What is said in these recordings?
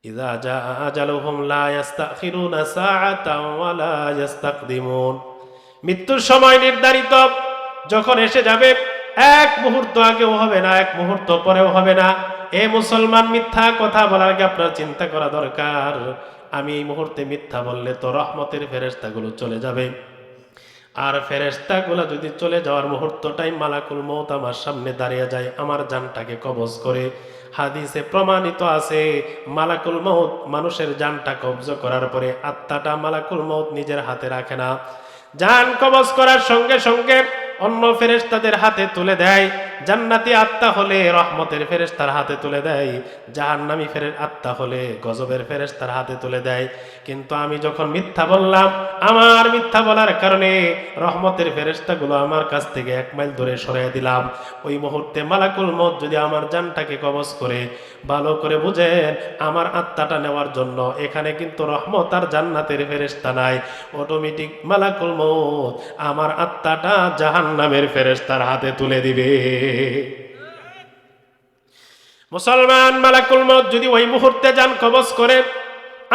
ইযা জা আজালুহুম লা ইস্তাখিরুনা সাআতাও ওয়া লা ইস্তাকদিমুন। মৃত্যুর সময় নির্ধারিত যখন এসে যাবে, এক মুহূর্ত আগেও হবে না, এক মুহূর্ত পরেও হবে না। এ মুসলমান, মিথ্যা কথা বলার আগে আপনার চিন্তা করা দরকার, আমি এই মুহূর্তে মিথ্যা বললে তো রহমতের ফেরেশতাগুলো চলে যাবে, আর ফেরেশতাগুলো যদি চলে যাওয়ার মুহূর্তটাই মালাকুল মউত আমার সামনে দাঁড়িয়ে যায় আমার জানটাকে কবজ করে। হাদিসে প্রমাণিত আছে, মালাকুল মউত মানুষের জানটা কবজ করার পরে আত্মাটা মালাকুল মউত নিজের হাতে রাখে না, জান কবজ করার সঙ্গে সঙ্গে অন্য ফেরেশতাদের হাতে তুলে দেয়। জান্নাতি আত্মা হলে রহমতের ফেরেশতার হাতে তুলে দেয়, জাহান্নামী আত্মা হলে গজবের ফেরেশতার হাতে তুলে দেয়। কিন্তু আমি যখন মিথ্যা বললাম, আমার মিথ্যা বলার কারণে রহমতের ফেরেশতাগুলো আমার কাছ থেকে 1 মাইল দূরে সরিয়ে দিলাম। ওই মুহূর্তে মালাকুল মউত যদি আমার জানটাকে কবজ করে, ভালো করে বুঝেন, আমার আত্মাটা নেওয়ার জন্য এখানে কিন্তু রহমত আর জান্নাতের ফেরেশতা নাই, অটোমেটিক মালাকুল মউত আমার আত্মাটা জাহান্নামের ফেরেশতার হাতে তুলে দিবে। মুসলমান, মালাকুল মউত যদি ওই মুহূর্তে জান কবজ করে,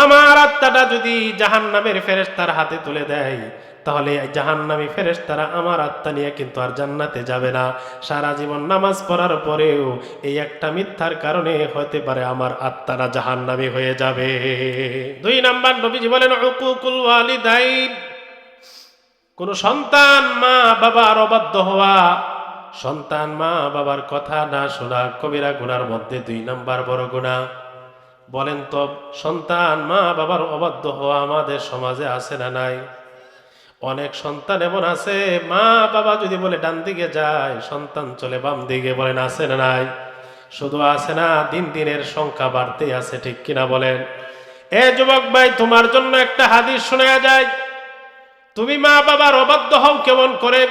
আমার আত্মাটা যদি জাহান্নামের ফেরেশতার হাতে তুলে দেয়, তাহলে জাহান্নামী ফেরেশতারা আমার আত্মা নিয়ে কিন্তু আর জান্নাতে যাবে না। সারা জীবন নামাজ পড়ার পরেও এই একটা মিথ্যার কারণে হতে পারে আমার আত্মারা জাহান্নামী হয়ে যাবে। 2 নাম্বার, নবীজি বলেন উকুকুল ওয়ালিদাইন, কোন সন্তান মা বাবার অবাধ্য হওয়া, সন্তান মা বাবার কথা না শোনা কবিরা গুনার মধ্যে 2 নাম্বার বড় গুনাহ। বলেন তো, সন্তান মা বাবার অবাধ্য হওয়া আমাদের সমাজে আছে না নাই? অনেক সন্তান এমন আছে, মা বাবা যদি বলে ডান দিকে যায়, সন্তান চলে বাম দিকে, বলেন আছে না নাই? শুধু আছে না, দিন দিনের সংখ্যা বাড়তেই আছে, ঠিক কিনা বলেন? এ যুবক ভাই, তোমার জন্য একটা হাদিস শোনা যায়, তুমি মা বাবার অবাধ্য হও কেমন করে,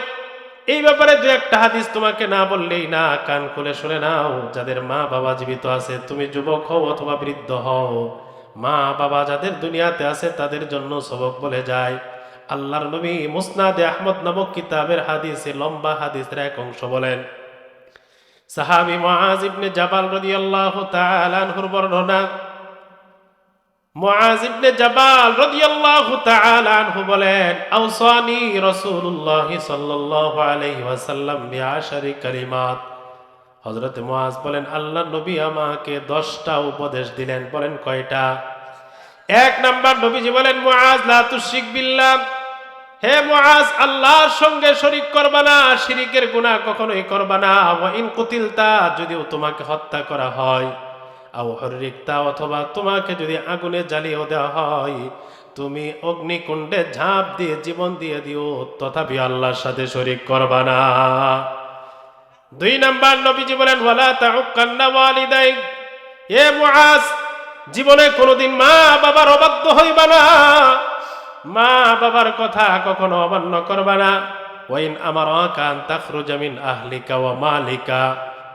এই ব্যাপারে 2-1টা হাদিস তোমাকে না বললেই না, কান খুলে শুনে নাও। যাদের মা বাবা জীবিত আছে, তুমি যুবক হও অথবা বৃদ্ধ হও, মা বাবা যাদের দুনিয়াতে আছে তাদের জন্য সবক বলে যায়। আল্লাহর নবী মুসনাদে আহমদ নামক কিতাবের হাদিসে, লম্বা হাদিসের এক অংশ বলেন, সাহাবী মুআজ ইবনে জাবাল রাদিয়াল্লাহু তাআলা আনহুর বর্ণনা। মুআজ ইবনে জাবাল রাদিয়াল্লাহু তাআলা আনহু বলেন, আওসানি রাসূলুল্লাহ সাল্লাল্লাহু আলাইহি ওয়াসাল্লাম বিআশারি কালিমাত। হযরত মুআজ বলেন, আল্লাহর নবী আমাকে 10টা উপদেশ দিলেন। বলেন কয়টা? 1 নাম্বার, নবীজি বলেন, মুআজ লা তুশরিক বিল্লাহ, হে মুআজ, আল্লাহর সঙ্গে শরীক করবা না, শিরকের গুনাহ কখনোই করবা না। ওয়া ইন কুতিলতা, যদিও তোমাকে হত্যা করা হয়, আও হুররিকতা, অথবা তোমাকে যদি আগুনে জ্বালিয়ে দেওয়া হয়, তুমি অগ্নিকুণ্ডে ঝাঁপ দিয়ে জীবন দিয়ে দিও, তথাপি আল্লাহর সাথে শরীক করবা না। 2 নাম্বার, নবীজি বলেন, ওয়ালা তাউক্কান্না ওয়ালিদাইক, হে মুআজ, জীবনে কোনোদিন মা বাবার অবাধ্য হইবা না, মা বাবার কথা কখনো অমান্য করবা না। ওয়াইন আমারাকা আন তাখরুজা মিন আহলিকা ওয়া মালিকা,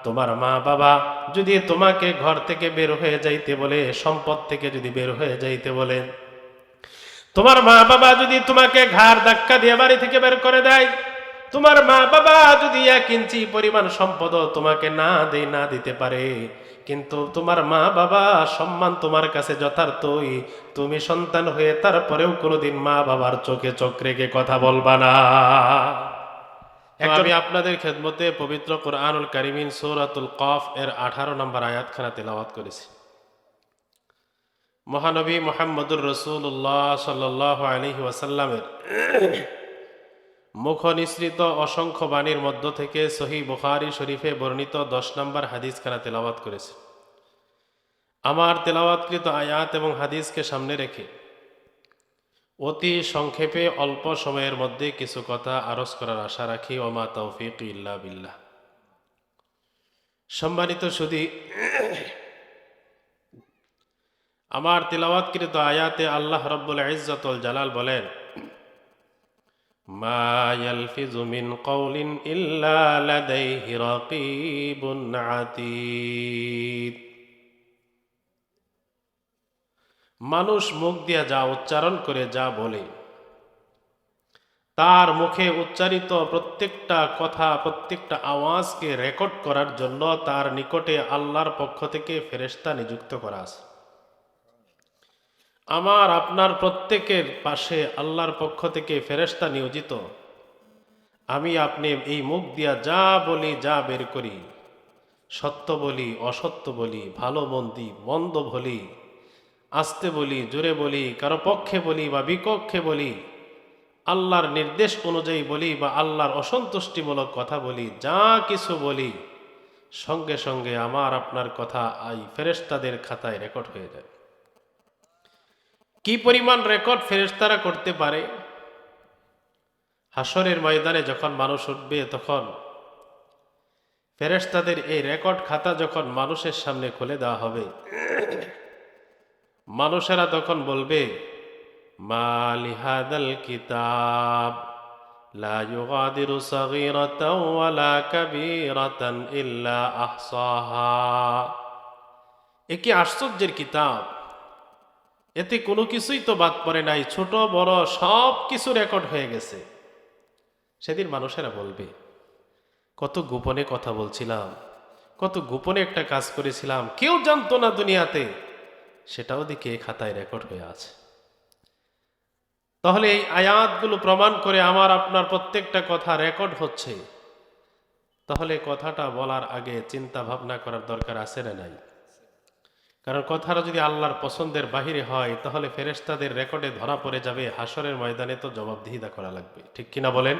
তোমার মা বাবা যদি তোমাকে ঘর থেকে বের হয়ে যাইতে বলে, সম্পদ থেকে যদি বের হয়ে যাইতে বলে, তোমার মা বাবা যদি তোমাকে ঘাড় ধাক্কা দিয়ে বাড়ি থেকে বের করে দেয়, তোমার মা বাবা যদি 1 ইঞ্চি পরিমাণ সম্পদ তোমাকে না দেয়, না দিতে পারে, কিন্তু তোমার মা বাবা সম্মান তোমার কাছে যথার্থই, তুমি সন্তান হয়ে তারপরেও কোনোদিন মা বাবার চোখে চোখ রেখে কথা বলবা না। আমি আপনাদের খেদমতে পবিত্র কুরআনুল কারীমিন সূরাতুল কফ এর 18 নম্বর আয়াতখানা তেলাওয়াত করেছি। মহানবী মুহাম্মদুর রাসূলুল্লাহ সাল্লাল্লাহু আলাইহি ওয়াসাল্লামের মুখ নিঃসৃত অসংখ্য বাণীর মধ্য থেকে সহিহ বুখারী শরীফে বর্ণিত 10 নম্বর হাদিসখানা তেলাওয়াত করেছি। আমার তেলাওয়াতকৃত আয়াত এবং হাদিসকে সামনে রেখে অতি সংক্ষেপে অল্প সময়ের মধ্যে কিছু কথা আরজ করার আশা রাখি। ওমা তৌফিক ইল্লা বিল্লাহ। সম্মানিত সুধী, আমার তিলাওয়াতকৃত আয়াতে আল্লাহ রাব্বুল ইজ্জত ওয়াল জালাল বলেন, মা ইয়ালফিজু মিন কওলিন ইল্লা লাদাইহি রাকীবুন আতীদ। মানুষ মুখ দিয়া যা উচ্চারণ করে, যা বলে, তার মুখে উচ্চারিত প্রত্যেকটা কথা, প্রত্যেকটা আওয়াজকে রেকর্ড করার জন্য তার নিকটে আল্লাহর পক্ষ থেকে ফেরেশতা নিযুক্ত করা আছে। আমার আপনার প্রত্যেকের পাশে আল্লাহর পক্ষ থেকে ফেরেশতা নিয়োজিত। আমি আপনি এই মুখ দিয়া যা বলি, যা বের করি, সত্য বলি, অসত্য বলি, ভালো মন্দি মন্দ বলি, আস্তে বলি, জোরে বলি, কারো পক্ষে বলি বা বিপক্ষে বলি, আল্লাহর নির্দেশ অনুযায়ী বলি বা আল্লাহর অসন্তুষ্টিমূলক কথা বলি, যা কিছু বলি, সঙ্গে সঙ্গে আমার আপনার কথা এই ফেরেশতাদের খাতায় রেকর্ড হয়ে যায়। কি পরিমাণ রেকর্ড ফেরেশতারা করতে পারে! হাসরের ময়দানে যখন মানুষ উঠবে, তখন ফেরেশতাদের এই রেকর্ড খাতা যখন মানুষের সামনে খুলে দেওয়া হবে, মানুষেরা তখন বলবে, মা লিহাদাল কিতাব লা ইউগাদিরু সাগীরাতাও ওয়ালা কাবীরাতান ইল্লা আহসাহা। এ কি আশ্চর্যের কিতাব! এতে কোনো কিছুই তো বাদ পড়ে নাই, ছোট বড় সব কিছু রেকর্ড হয়ে গেছে। সেদিন মানুষেরা বলবে, কত গোপনে কথা বলছিলাম, কত গোপনে একটা কাজ করেছিলাম, কেউ জানতো না দুনিয়াতে, সেটাও দিকে এই খাতায় রেকর্ড হয়ে আছে। তাহলে এই আয়াতগুলো প্রমাণ করে আমার আপনার প্রত্যেকটা কথা রেকর্ড হচ্ছে। তাহলে কথাটা বলার আগে চিন্তা ভাবনা করার দরকার আছে না নাই? কারণ কথাটা যদি আল্লাহর পছন্দের বাহিরে হয়, তাহলে ফেরেশতাদের রেকর্ডে ধরা পড়ে যাবে, হাসরের ময়দানে তো জবাবদিহিতা করা লাগবে, ঠিক কিনা বলেন?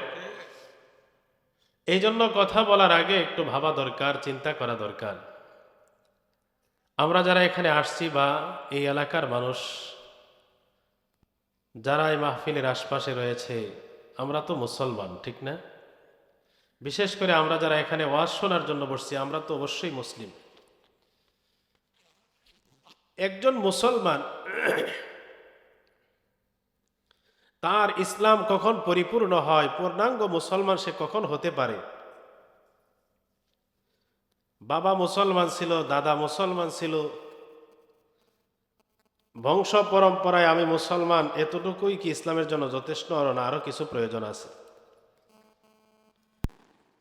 এই জন্য কথা বলার আগে একটু ভাবা দরকার, চিন্তা করা দরকার। আমরা যারা এখানে আসছি বা এই এলাকার মানুষ যারা এই মাহফিলের আশপাশে রয়েছে, আমরা তো মুসলমান, ঠিক না? বিশেষ করে আমরা যারা এখানে ওয়াজ শোনার জন্য বসছি, আমরা তো অবশ্যই মুসলিম। একজন মুসলমান তার ইসলাম কখন পরিপূর্ণ হয়, পূর্ণাঙ্গ মুসলমান সে কখন হতে পারে? বাবা মুসলমান ছিল, দাদা মুসলমান ছিল, বংশ পরম্পরায় আমি মুসলমান, এতটুকুই কি ইসলামের জন্য যথেষ্ট না আরো কিছু প্রয়োজন আছে?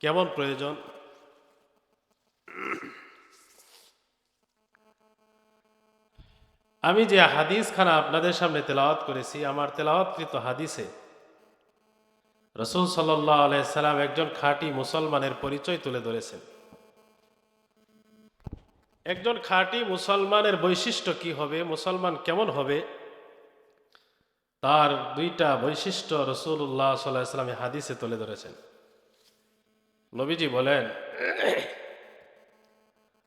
কেমন প্রয়োজন? আমি যে হাদিস খানা আপনাদের সামনে তেলাওয়াত করেছি, আমার তেলাওয়াতকৃত হাদিসে রাসূল সাল্লাল্লাহু আলাইহি সাল্লাম একজন খাঁটি মুসলমানের পরিচয় তুলে ধরেছেন। একজন খাঁটি মুসলমানের বৈশিষ্ট্য কি হবে, মুসলমান কেমন হবে, তার দুইটা বৈশিষ্ট্য রাসূলুল্লাহ সাল্লাল্লাহু আলাইহি সাল্লাম হাদিসে তুলে ধরেছেন। নবীজি বলেন,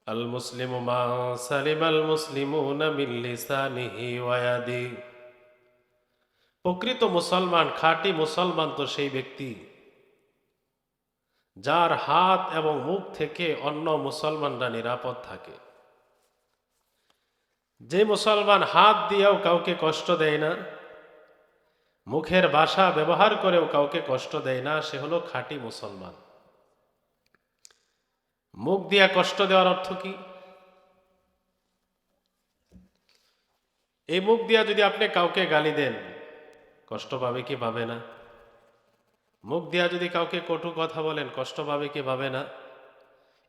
আল মুসলিমু মান সালিমাল মুসলিমুনা মিন লিসানিহি ওয়া ইয়াদিহি। প্রকৃত মুসলমান, খাঁটি মুসলমান তো সেই ব্যক্তি যার হাত এবং মুখ থেকে অন্য মুসলমানরা নিরাপদ থাকে। যে মুসলমান হাত দিয়েও কাউকে কষ্ট দেয় না, মুখের ভাষা ব্যবহার করেও কাউকে কষ্ট দেয় না, সে হলো খাঁটি মুসলমান। মুখ দিয়া কষ্ট দেওয়ার অর্থ কি? এই মুখ দিয়া যদি আপনি কাউকে গালি দেন, কষ্ট পাবে কি পাবে না? মুখ দিয়া যদি কাউকে কটু কথা বলেন, কষ্ট পাবে কি পাবে না?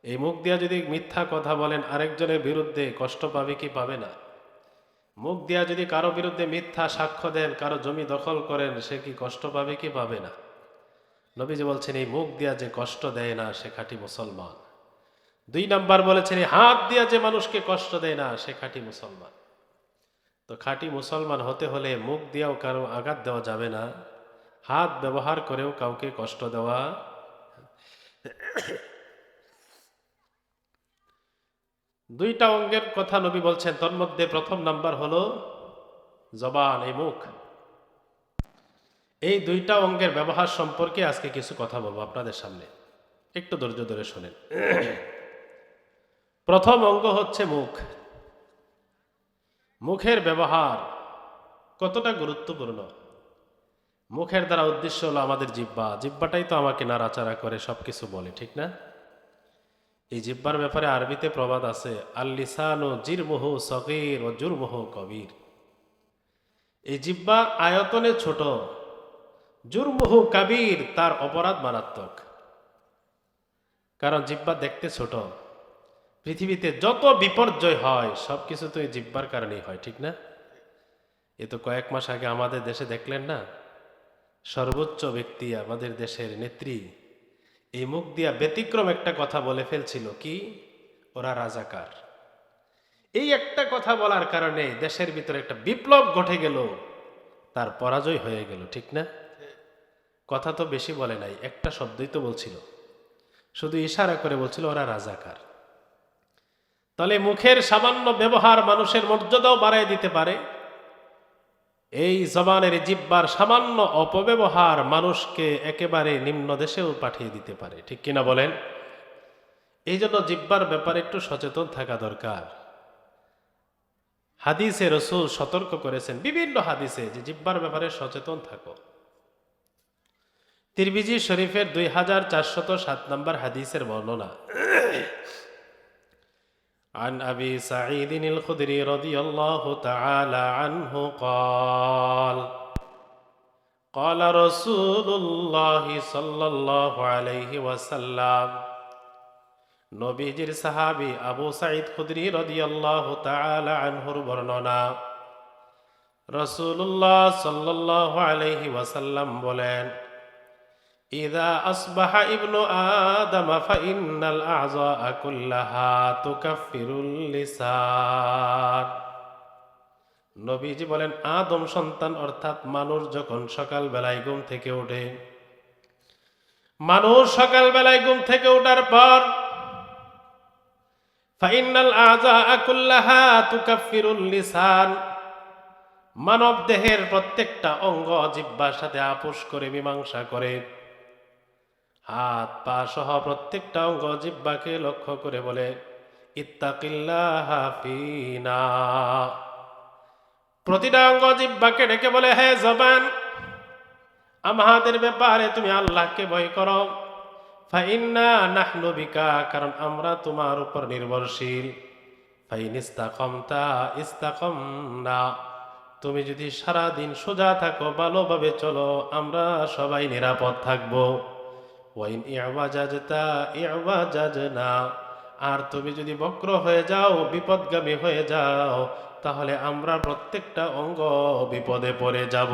এই মুখ দিয়া যদি মিথ্যা কথা বলেন আরেকজনের বিরুদ্ধে, কষ্ট পাবে কি পাবে না? মুখ দিয়া যদি কারো বিরুদ্ধে মিথ্যা সাক্ষ্য দেন, কারো জমি দখল করেন, সে কি কষ্ট পাবে কি পাবে না? নবীজি বলছেন, এই মুখ দিয়া যে কষ্ট দেয় না সে খাঁটি মুসলমান। 2 নাম্বার বলেছেন, এই হাত দিয়া যে মানুষকে কষ্ট দেয় না সে খাঁটি মুসলমান। তো খাঁটি মুসলমান হতে হলে মুখ দিয়াও কারো আঘাত দেওয়া যাবে না, হাত ব্যবহার করেও কাউকে কষ্ট দেওয়া। দুইটা অঙ্গের কথা নবী বলছেন, তার মধ্যে প্রথম নাম্বার হলো জবান, এই মুখ। এই দুইটা অঙ্গের ব্যবহার সম্পর্কে আজকে কিছু কথা বলবো আপনাদের সামনে, একটু ধৈর্য ধরে শোনেন। প্রথম অঙ্গ হচ্ছে মুখ। মুখের ব্যবহার কতটা গুরুত্বপূর্ণ। মুখের দ্বারা উদ্দেশ্য হলো আমাদের জিহ্বা। জিহ্বাটাই তো আমাকে নাড়াচাড়া করে সবকিছু বলে, ঠিক না? এই জিহ্বার ব্যাপারে আরবিতে প্রবাদ আছে, আল লিসানু জিরমুহু সগীর ও জুরমুহু কবির। এই জিহ্বা আয়তনে ছোট, জুরমুহু কাবীর, তার অপরাধ মারাত্মক। কারণ জিহ্বা দেখতে ছোট, পৃথিবীতে যত বিপর্যয় হয় সবকিছু তো এই জিহ্বার কারণেই হয়, ঠিক না? এ তো কয়েক মাস আগে আমাদের দেশে দেখলেন না, সর্বোচ্চ ব্যক্তি আমাদের দেশের নেত্রী এই মুখ দিয়া ব্যতিক্রম একটা কথা বলে ফেলছিল, কি ওরা রাজাকার। এই একটা কথা বলার কারণে দেশের ভিতরে একটা বিপ্লব ঘটে গেল, তার পরাজয় হয়ে গেল, ঠিক না? কথা তো বেশি বলে নাই, একটা শব্দই তো বলছিল, শুধু ইশারা করে বলছিল ওরা রাজাকার। তাহলে মুখের সামান্য ব্যবহার মানুষের মর্যাদাও বাড়ায় দিতে পারে। এই জবানের জিহ্বার সামান্য অপব্যবহার মানুষকে একেবারে নিম্ন দেশেও পাঠিয়ে দিতে পারে, ঠিক কিনা বলেন? এই জন্য জিহ্বার ব্যাপারে একটু সচেতন থাকা দরকার। হাদিসে রসুল সতর্ক করেছেন বিভিন্ন হাদিসে যে জিহ্বার ব্যাপারে সচেতন থাকো। তিরমিজি শরীফের 2407 নম্বর হাদিসের বর্ণনা, عن أبي سعيد الخدري رضي الله تعالى عنه قال قال رسول الله صلى الله عليه وسلم নবীজির সাহাবী আবু সাঈদ খুদরি রাদিয়াল্লাহু তাআলা আনহুর বর্ণনা, রাসূলুল্লাহ সাল্লাল্লাহু আলাইহি ওয়াসাল্লাম বলেন, ইযা আসবাহা ইবনু আদম ফাইন্নাল আযা কুল্লাহা তুকাফিরুল লিসান। নবীজি বলেন, আদম সন্তান অর্থাৎ মানুষ যখন সকাল বেলায় ঘুম থেকে ওঠে, মানুষ সকাল বেলায় ঘুম থেকে ওঠার পর ফাইন্নাল আযা কুল্লাহা তুকাফিরুল লিসান, মানব দেহের প্রত্যেকটা অঙ্গ জিহ্বার সাথে আপোষ করে মীমাংসা করে। হাত পা সহ প্রত্যেকটা অঙ্গ জিহ্বাকে লক্ষ্য করে বলে, ইত্তাকিল্লাহা ফিনা। প্রতিটা অঙ্গ জিহ্বাকে ডেকে বলে, হে জবান, আমাদের ব্যাপারে তুমি আল্লাহকে ভয় করো। ফাইন্না নাহনু বিকা, কারণ আমরা তোমার উপর নির্ভরশীল। ফাইন ইস্তাকামতা ইস্তাকামনা, তুমি যদি সারা দিন সোজা থাকো, ভালোভাবে চলো, আমরা সবাই নিরাপদ থাকবো। ওয়াইন ইওয়াজাজতা ইওয়াজাজনা, আর তুমি যদি বক্র হয়ে যাও, বিপদগামী হয়ে যাও, তাহলে আমরা প্রত্যেকটা অঙ্গ বিপদে পড়ে যাব।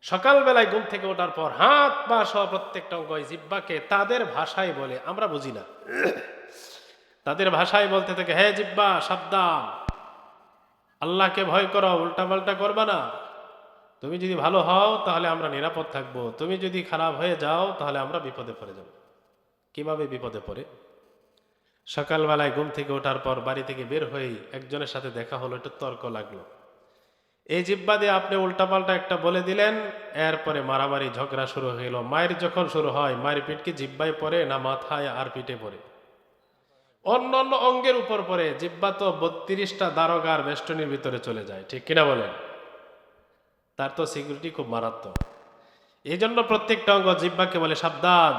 সকালবেলায় ঘুম থেকে ওঠার পর হাত পা সহ প্রত্যেকটা অঙ্গ জিহ্বাকে তাদের ভাষায় বলে, আমরা বুঝি না, তাদের ভাষায় বলতে থাকে, হে জিহ্বা সাবধান, আল্লাহকে ভয় করো, উল্টাপাল্টা করবা না। তুমি যদি ভালো হও তাহলে আমরা নিরাপদ থাকবো, তুমি যদি খারাপ হয়ে যাও তাহলে আমরা বিপদে পড়ে যাব। কিভাবে বিপদে পড়ে? সকালবেলায় ঘুম থেকে ওঠার পর বাড়ি থেকে বের হয়েই একজনের সাথে দেখা হলো, একটু তর্ক লাগলো, এই জিহ্বা দিয়ে আপনি উল্টাপাল্টা একটা বলে দিলেন, এরপরে মারামারি ঝগড়া শুরু হইল। মায়ের যখন শুরু হয়, মায়ের পিঠ কি জিহ্বায় পড়ে না মাথায় আর পিঠে পড়ে? অন্য অন্য অঙ্গের উপর পড়ে। জিহ্বা তো 32টা দারোগার বেষ্টনীর ভিতরে চলে যায়, ঠিক কিনা বলেন? তার তো সিকিউরিটি খুব মারাত্মক। এই জন্য প্রত্যেকটা অঙ্গ জিহ্বাকে বলে, সাবধান,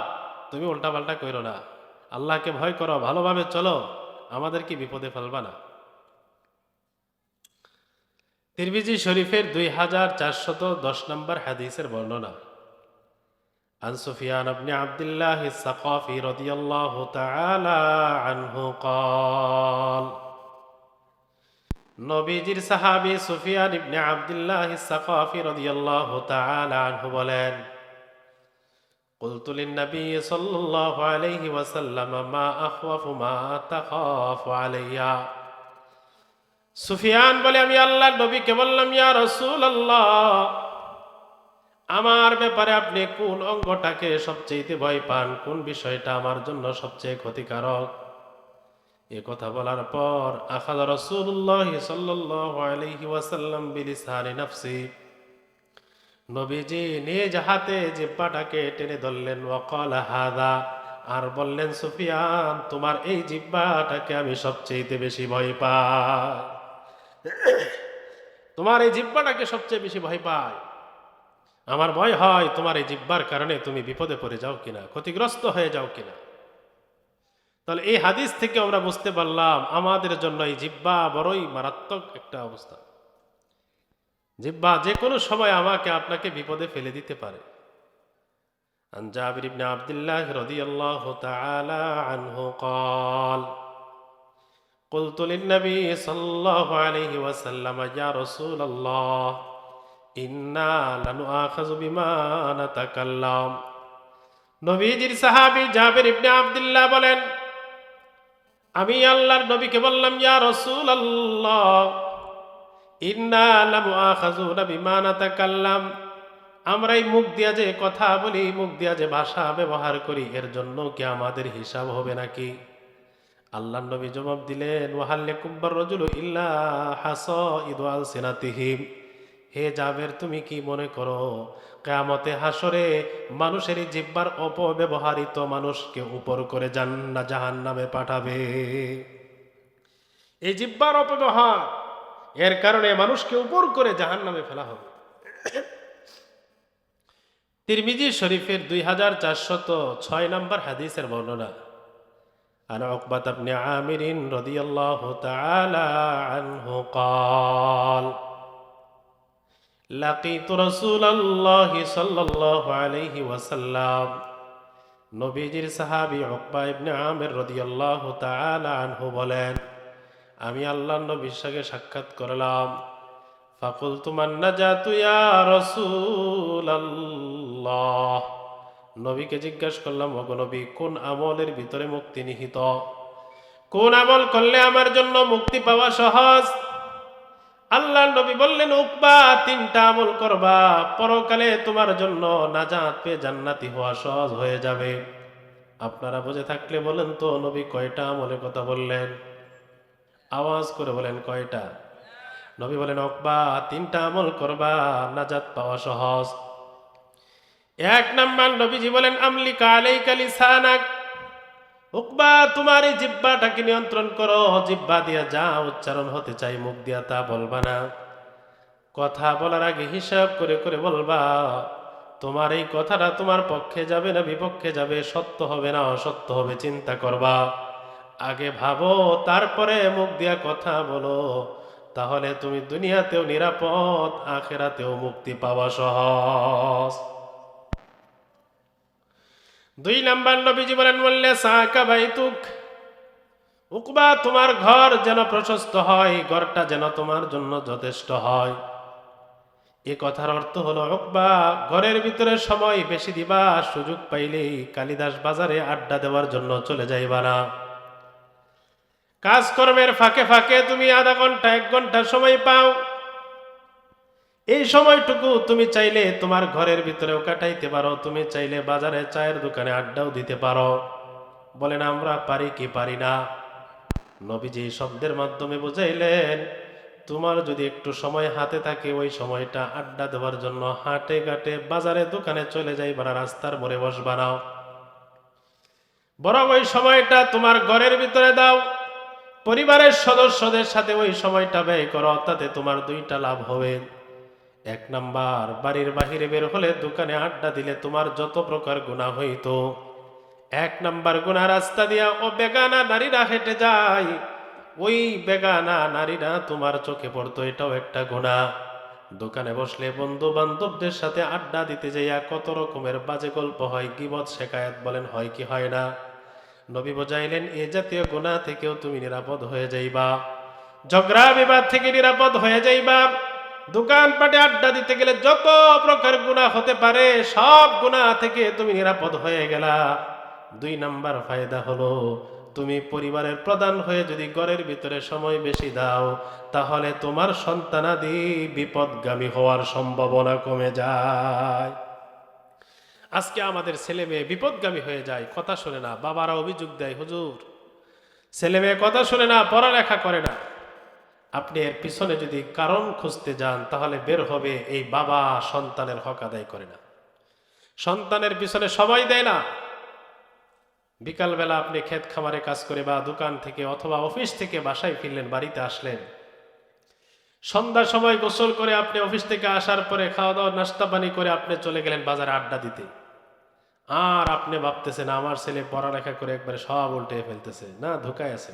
তুমি উল্টাপাল্টা করো না, আল্লাহকে ভয় করো, ভালোভাবে চলো, আমাদেরকে বিপদে ফেলবা না। তিরমিজি শরীফের 2410 নম্বর হাদিসের বর্ণনা, আন সুফিয়ান ইবনে আব্দুল্লাহ আস-সাকাফি রাদিয়াল্লাহু তাআলা আনহু قال, নবীজির সাহাবী সুফিয়ান ইবনে আব্দুল্লাহ আস-সাকাফি রাদিয়াল্লাহু তাআলা আনহু বলেন, কুলতু লিন-নবী সাল্লাল্লাহু আলাইহি ওয়াসাল্লাম মা আখওয়াফু মা তাখাফু আলাইয়া। সুফিয়ান বলে, আমি আল্লাহর নবীকে বললাম, ইয়া রাসূলুল্লাহ, আমার ব্যাপারে আপনি কোন অঙ্গটাকে সবচেয়ে ভয় পান, কোন বিষয়টা আমার জন্য সবচেয়ে ক্ষতিকারক? এ কথা বলার পর আখাযা রাসূলুল্লাহ সাল্লাল্লাহু আলাইহি ওয়াসাল্লাম বিলিসানি নাফসি, নবীজি নিজ হাতে জিহ্বাটাকে টেনে ধরলেন, ওয়া ক্বালা হাযা, আর বললেন, সুফিয়ান, তোমার এই জিহ্বাটাকে আমি সবচেয়ে বেশি ভয় পাই, তোমার এই জিহ্বাটাকে সবচেয়ে বেশি ভয় পাই। আমার ভয় হয় তোমার এই জিহ্বার কারণে তুমি বিপদে পড়ে যাও কিনা, ক্ষতিগ্রস্ত হয়ে যাও কিনা। তাহলে এই হাদিস থেকে আমরা বুঝতে পারলাম আমাদের জন্য এই জিহ্বা বড়ই মারাত্মক একটা অবস্থা। জিহ্বা যে কোনো সময় আমাকে আপনাকে বিপদে ফেলে দিতে পারে। আন জাবির ইবনে আব্দুল্লাহ রাদিয়াল্লাহু তাআলা আনহু قال, قلت للنبي صلى الله عليه وسلم يا رسول الله إنا لنؤاخذ بما نتكلم নবীজির সাহাবী জাবের ইবনে আব্দুল্লাহ বলেন, আমি আল্লাহর নবীকে বললাম, ইয়া রাসূলুল্লাহ ইন্না লামুআখাযুনা বিমা নাতাকাল্লাম, আমরা এই মুখ দিয়া যে কথা বলি, মুখ দিয়া যে ভাষা ব্যবহার করি, এর জন্য কি আমাদের হিসাব হবে নাকি? আল্লাহর নবী জবাব দিলেন, ওয়াহাল ইয়াকুব্বার রাজুলু ইল্লা হাসাইদু আলসিনাতিহিম, হে জাবের তুমি কি মনে করো কিয়ামতে হাসরে মানুষের জিহ্বার অপব্যবহারিত মানুষকে উপর করে জাহান্নামে পাঠাবে? এই জিহ্বার অপব্যবহার এর কারণে মানুষকে উপর করে জাহান্নামে ফেলা হবে। তিরমিজি শরীফের 2406 নম্বর হাদিসের বর্ণনা। আন উকবাত ইবনে আমির রাদিয়াল্লাহু তাআলা আনহু قال লাকিতু রাসূলুল্লাহি সাল্লাল্লাহু আলাইহি ওয়াসাল্লাম, নবীজির সাহাবী উকবা ইবনে আমির রাদিয়াল্লাহু তাআলা আনহু বলেন, আমি আল্লাহর নবীর সঙ্গে সাক্ষাৎ করলাম। ফাকুলতু মান নাজাতু ইয়া রাসূলুল্লাহ, নবীকে জিজ্ঞাসা করলাম, ওগো নবী, কোন আমলের ভিতরে মুক্তি নিহিত? কোন আমল করলে আমার জন্য মুক্তি পাওয়া সহজ? আল্লাহর নবী বললেন, উকবা, 3টা আমল করবা, পরকালে তোমার জন্য নাজাত পেয়ে জান্নাতি হওয়া সহজ হয়ে যাবে। আপনারা বুঝে থাকলে বলেন তো নবী কয়টা আমলের কথা বললেন? আওয়াজ করে বলেন, কয়টা? নবী বলেন, উকবা, 3টা আমল করবা, নাজাত পাওয়া সহজ। 1 নাম্বার, নবীজি বলেন, আমলিকা আলাইকা লিসানাক, উকবা, তোমার এই জিহ্বাটাকে নিয়ন্ত্রণ করো, জিহ্বা দিয়া যা উচ্চারণ হতে চাই মুখ দিয়া তা বলবা না। কথা বলার আগে হিসাব করে করে বলবা। তোমার এই কথাটা তোমার পক্ষে যাবে না বিপক্ষে যাবে, সত্য হবে না অসত্য হবে, চিন্তা করবা। আগে ভাবো, তারপরে মুখ দিয়া কথা বলো, তাহলে তুমি দুনিয়াতেও নিরাপদ, আখিরাতেও মুক্তি পাওয়া সহজ। 2 নাম্বার, নবীজি বলেন, বললে সাকা বাইতুক, উকবা, তোমার ঘর যেন প্রশস্ত হয়, ঘরটা যেন তোমার জন্য যথেষ্ট হয়। এ কথার অর্থ হলো, উকবা, ঘরের ভিতরে সময় বেশি দিবা, সুযোগ পাইলেই কালিদাস বাজারে আড্ডা দেওয়ার জন্য চলে যাইবা না। কাজকর্মের ফাঁকে ফাঁকে তুমি আধা ঘন্টা 1 ঘন্টা সময় পাও, এই সময়টুকু তুমি চাইলে তোমার ঘরের ভিতরেও কাটাইতে পারো, তুমি চাইলে বাজারে চায়ের দোকানে আড্ডাও দিতে পারো। বলেন, আমরা পারি কি পারি না? নবীজি শব্দের মাধ্যমে বুঝাইলেন, তোমার যদি একটু সময় হাতে থাকে, ওই সময়টা আড্ডা দেওয়ার জন্য হাটে ঘাটে বাজারে দোকানে চলে যাইবা না, রাস্তার মোড়ে বসবা না, বরং ওই সময়টা তোমার ঘরের ভিতরে দাও, পরিবারের সদস্যদের সাথে ওই সময়টা ব্যয় করো, তাতে তোমার 2টা লাভ হবে। 1 নাম্বার, বাড়ির বাহিরে বের হলে দোকানে আড্ডা দিলে তোমার যত প্রকার গুনাহ হইতো, 1 নাম্বার গুনাহ, রাস্তা দিয়া ও বেগানা নারীরা হেঁটে যায়, ওই বেগানা নারীরা তোমার চোখে পড়তো, এটাও একটা গুনাহ। দোকানে বসলে বন্ধু বান্ধবদের সাথে আড্ডা দিতে যাইয়া কত রকমের বাজে গল্প হয়, গীবত শেকায়াত বলেন, হয় কি হয় না? নবী বোঝাইলেন, এ জাতীয় গুনাহ থেকেও তুমি নিরাপদ হয়ে যাইবা, ঝগড়া বিবাদ থেকে নিরাপদ হয়ে যাইবা। দোকানপাটে আড্ডা দিতে গেলে যত প্রকার গুনাহ হতে পারে, সব গুনাহ থেকে তুমি নিরাপদ হয়ে গেলা। 2 নাম্বার ফায়দা হলো, তুমি পরিবারের প্রধান হয়ে যদি ঘরের ভিতরে সময় বেশি দাও, তাহলে তোমার সন্তানাদি বিপদগামী হওয়ার সম্ভাবনা কমে যায়। আজকে আমাদের ছেলে মেয়ে বিপদগামী হয়ে যায়, কথা শোনে না, বাবারা অভিযোগ দেয়, হুজুর ছেলে মেয়ে কথা শোনে না, পড়ালেখা করে না। আপনি এর পিছনে যদি কারণ খুঁজতে যান, তাহলে বের হবে এই বাবা সন্তানের হক আদায় করে না, সন্তানের পিছনে সময় দেয় না। বিকালবেলা আপনি ক্ষেত খামারে কাজ করে বা দোকান থেকে অথবা অফিস থেকে বাসায় ফিরলেন, বাড়িতে আসলেন, সন্ধ্যার সময় গোসল করে আপনি অফিস থেকে আসার পরে খাওয়া দাওয়া নাস্তা পানি করে আপনি চলে গেলেন বাজারে আড্ডা দিতে। আর আপনি ভাবতেছেন, আমার ছেলে পড়ালেখা করে একবারে সব উল্টে ফেলতেছে, না ধোকায় আছে।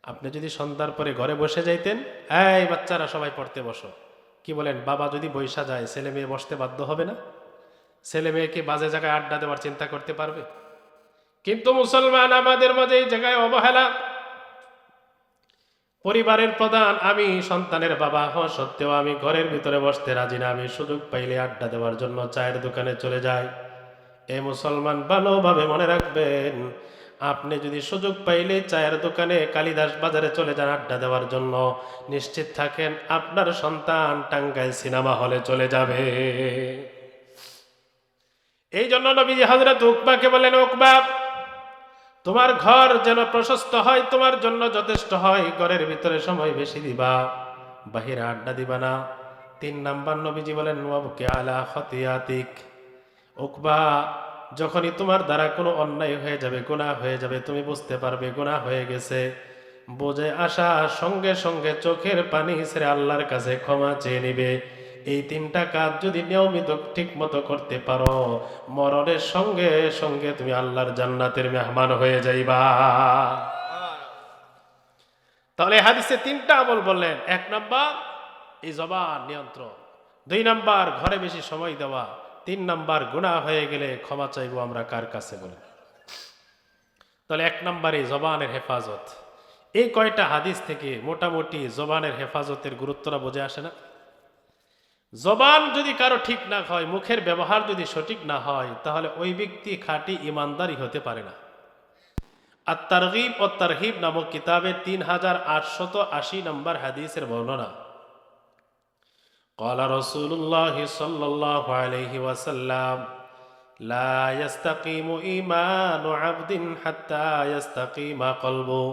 আপনি যদি সন্ধ্যার পরে ঘরে বসে যাইতেন, এই বাচ্চারা সবাই পড়তে বসো, কি বলেন, বাবা যদি বৈশা যায়, ছেলে মেয়ে বসতে বাধ্য হবে না? ছেলে মেয়েকে বাজে জায়গায় আড্ডা দেওয়ার চিন্তা করতে পারবে? কিন্তু মুসলমান আমাদের মাঝে এই জায়গায় অবহেলা, পরিবারের প্রধান আমি, সন্তানের বাবা হওয়া সত্ত্বেও আমি ঘরের ভিতরে বসতে রাজি না। আমি সুযোগ পাইলে আড্ডা দেওয়ার জন্য চায়ের দোকানে চলে যাই। এ মুসলমান, ভালোভাবে মনে রাখবেন, আপনি যদি সুযোগ পাইলে চায়ের দোকানে কালিদাস বাজারে চলে যান আড্ডা দেওয়ার জন্য, নিশ্চিত থাকেন আপনার সন্তান টাঙ্গাইল সিনেমা হলে চলে যাবে। এই জন্য নবীজি হযরত উকবাকে বলেন, উকবা, তোমার ঘর যেন প্রশস্ত হয়, তোমার জন্য যথেষ্ট হয়, ঘরের ভিতরে সময় বেশি দিবা, বাহিরে আড্ডা দিবা না। 3 নাম্বার নবীজি বলেন, ওয়াবকি আলা খতিয়াতিক। উকবা, যখনই তোমার দ্বারা কোনো অন্যায় হয়ে যাবে, গুনাহ হয়ে যাবে, তুমি বুঝতে পারবে গুনাহ হয়ে গেছে, বুঝে আসা সঙ্গে সঙ্গে চোখের পানি ছেড়ে আল্লাহর কাছে ক্ষমা চেয়ে নিবে। এই 3টা কাজ যদি নিয়মিত ঠিক মতো করতে পারো, মরণের সঙ্গে সঙ্গে তুমি আল্লাহর জান্নাতের মেহমান হয়ে যাইবা। তাহলে হাদিসে 3টা আমল বললেন। 1 নাম্বার এই জবান নিয়ন্ত্রণ, 2 নাম্বার ঘরে বেশি সময় দেওয়া, 3 নাম্বার গুনাহ হয়ে গেলে ক্ষমা চাইবো আমরা কার কাছে বলে। তাহলে 1 নাম্বার এই জবানের হেফাজত। এই কয়টা হাদিস থেকে মোটামুটি জবানের হেফাজতের গুরুত্বটা বুঝে আসে না? জবান যদি কারো ঠিক না হয়, মুখের ব্যবহার যদি সঠিক না হয়, তাহলে ওই ব্যক্তি খাঁটি ইমানদারি হতে পারে না। আর তারগিব ও তারহিব নামক কিতাবে 3880 নম্বর হাদিসের বর্ণনা। قال رسول الله صلى الله عليه وسلم لا يستقيم إيمان عبد حتى يستقيم قلبه।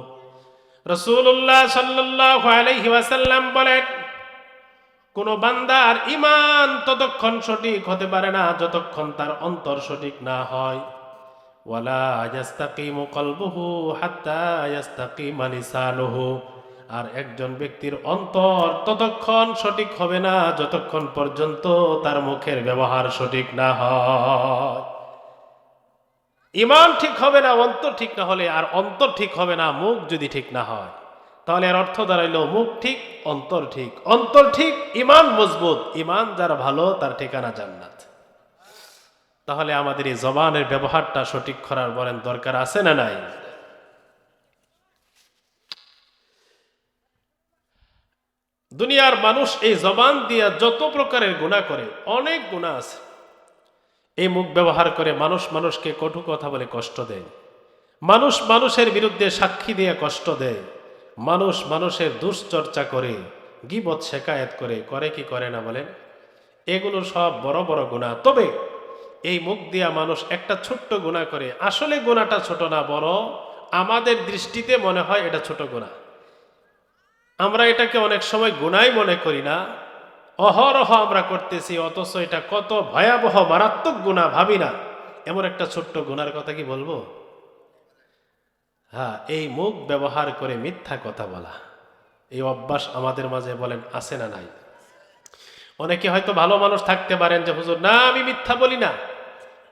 রাসূলুল্লাহ সাল্লাল্লাহু আলাইহি ওয়াসাল্লাম বলেন, কোন বান্দার ঈমান ততক্ষণ সঠিক হতে পারে না যতক্ষণ তার অন্তর সঠিক না হয়। ওয়ালা ইয়াস্তাকিমু কলবুহু হাত্তা ইয়াস্তাকিমা লিসানুহু। আর একজন ব্যক্তির অন্তর ততক্ষণ সঠিক হবে না যতক্ষণ পর্যন্ত তার মুখের ব্যবহার সঠিক না হয়। ঈমান ঠিক হবে না অন্তর ঠিক না হলে, আর অন্তর ঠিক হবে না মুখ যদি ঠিক না হয়, তাহলে এর অর্থ দাঁড়াইলো মুখ ঠিক অন্তর ঠিক, অন্তর ঠিক ঈমান মজবুত, ঈমান যার ভালো তার ঠিকানা জান্নাত। তাহলে আমাদের এই জবানের ব্যবহারটা সঠিক করার বলেন দরকার আছে না নাই? দুনিয়ার মানুষ এই জবান দিয়া যত প্রকারের গুনাহ করে, অনেক গুনাহ আছে। এই মুখ ব্যবহার করে মানুষ মানুষকে কটু কথা বলে কষ্ট দেয়, মানুষ মানুষের বিরুদ্ধে সাক্ষী দিয়ে কষ্ট দেয়, মানুষ মানুষের দুশ্চর্চা করে, গীবত শেকায়েত করে, করে কি করে না বলেন? এগুলো সব বড় বড় গুনাহ। তবে এই মুখ দিয়া মানুষ একটা ছোট্ট গুনাহ করে, আসলে গুনাহটা ছোট না, বড়। আমাদের দৃষ্টিতে মনে হয় এটা ছোট গুনাহ, আমরা এটাকে অনেক সময় গুনাহ মনে করি না, অহরহ আমরা করতেছি, অথচ এটা কত ভয়াবহ মারাত্মক গুনাহ ভাবি না। এমন একটা ছোট্ট গুনার কথা কি বলবো? হ্যাঁ, এই মুখ ব্যবহার করে মিথ্যা কথা বলা, এই অভ্যাস আমাদের মাঝে বলেন আছে না নাই? অনেকে হয়তো ভালো মানুষ থাকতে পারেন যে হুজুর না আমি মিথ্যা বলি না,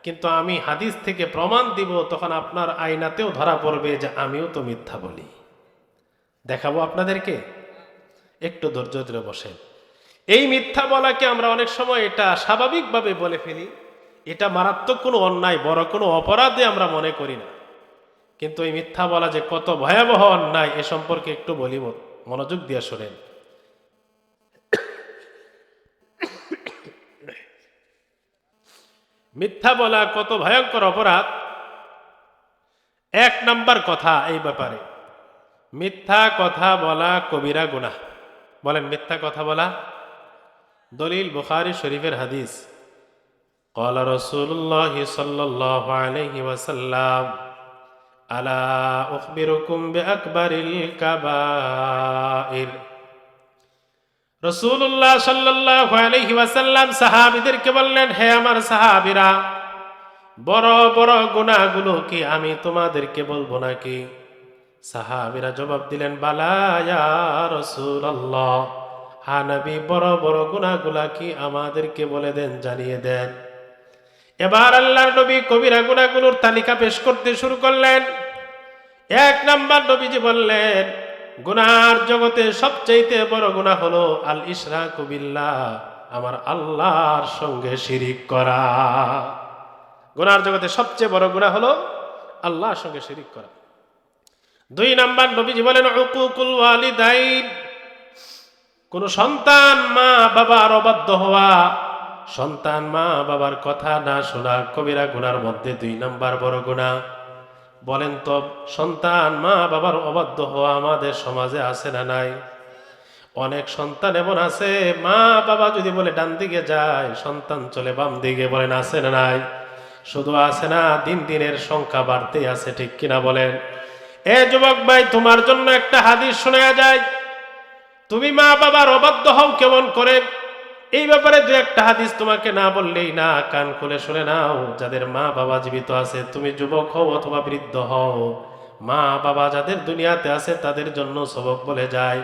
কিন্তু আমি হাদিস থেকে প্রমাণ দিব, তখন আপনার আয়নাতেও ধরা পড়বে যে আমিও তো মিথ্যা বলি। দেখাবো আপনাদেরকে, একটু ধৈর্য ধরে বসেন। এই মিথ্যা বলাকে আমরা অনেক সময় এটা স্বাভাবিকভাবে বলে ফেলি, এটা মারাত্মক কোনো অন্যায়, বড় কোনো অপরাধে আমরা মনে করি না। কিন্তু এই মিথ্যা বলা যে কত ভয়াবহ অন্যায়, এ সম্পর্কে একটু বলি, মনোযোগ দিয়ে শোনেন। মিথ্যা বলা কত ভয়ঙ্কর অপরাধ। 1 নাম্বার কথা এই ব্যাপারে, মিথ্যা কথা বলা কবিরা গুনাহ। বলেন মিথ্যা কথা বলা। দলিল বুখারী শরীফের হাদিস। قال رسول الله صلى الله عليه وسلم ألا أخبركم بأكبر الكبائر। রাসূলুল্লাহ সাল্লাল্লাহু আলাইহি ওয়াসাল্লাম সাহাবীদেরকে বললেন, হে আমার সাহাবীরা, বড় বড় গুনাহগুলো কি আমি তোমাদেরকে বলবো নাকি? সাহাবীরা জবাব দিলেন, বালা ইয়া রাসূলুল্লাহ, হ্যাঁ নবী, বড় বড় গুনাহগুলা কি আমাদেরকে বলে দেন, জানিয়ে দেন। এবার আল্লাহর নবী কবিরা গুনাহগুলোর তালিকা পেশ করতে শুরু করলেন। 1 নাম্বার নবীজি বললেন, গুনার জগতে সবচেয়ে বড় গুনাহ হলো আল ইশরাকু বিল্লাহ, আমার আল্লাহর সঙ্গে শিরিক করা। গুনার জগতে সবচেয়ে বড় গুনাহ হলো আল্লাহর সঙ্গে শিরিক করা। দুই নাম্বার নবীজি বলেন উকুকুল ওয়ালিদাইন, কোন সন্তান মা বাবার অবাধ্য হওয়া, সন্তান মা বাবার কথা না শোনা কবিরা গুনার মধ্যে 2 নাম্বার বড় গুনাহ। বলেন তো সন্তান মা বাবার অবাধ্য হওয়া আমাদের সমাজে আছে না নাই? অনেক সন্তান এমন আছে মা বাবা যদি বলে ডান দিকে যায় সন্তান চলে বাম দিকে, বলেন আছে না নাই? শুধু আছে না, দিন দিনের সংখ্যা বাড়তেই আছে, ঠিক কিনা বলেন? এ যুবক ভাই, তোমার জন্য একটা হাদিস শোনা যায়। তুমি মা বাবার অবাধ্য হও কেমন করে, এই ব্যাপারে 2-1টা হাদিস তোমাকে না বললেই না, কান খুলে শুনে নাও। যাদের মা বাবা জীবিত আছে, তুমি যুবক হও অথবা বৃদ্ধ হও, মা বাবা যাদের দুনিয়াতে আছে তাদের জন্য সবক বলে যায়।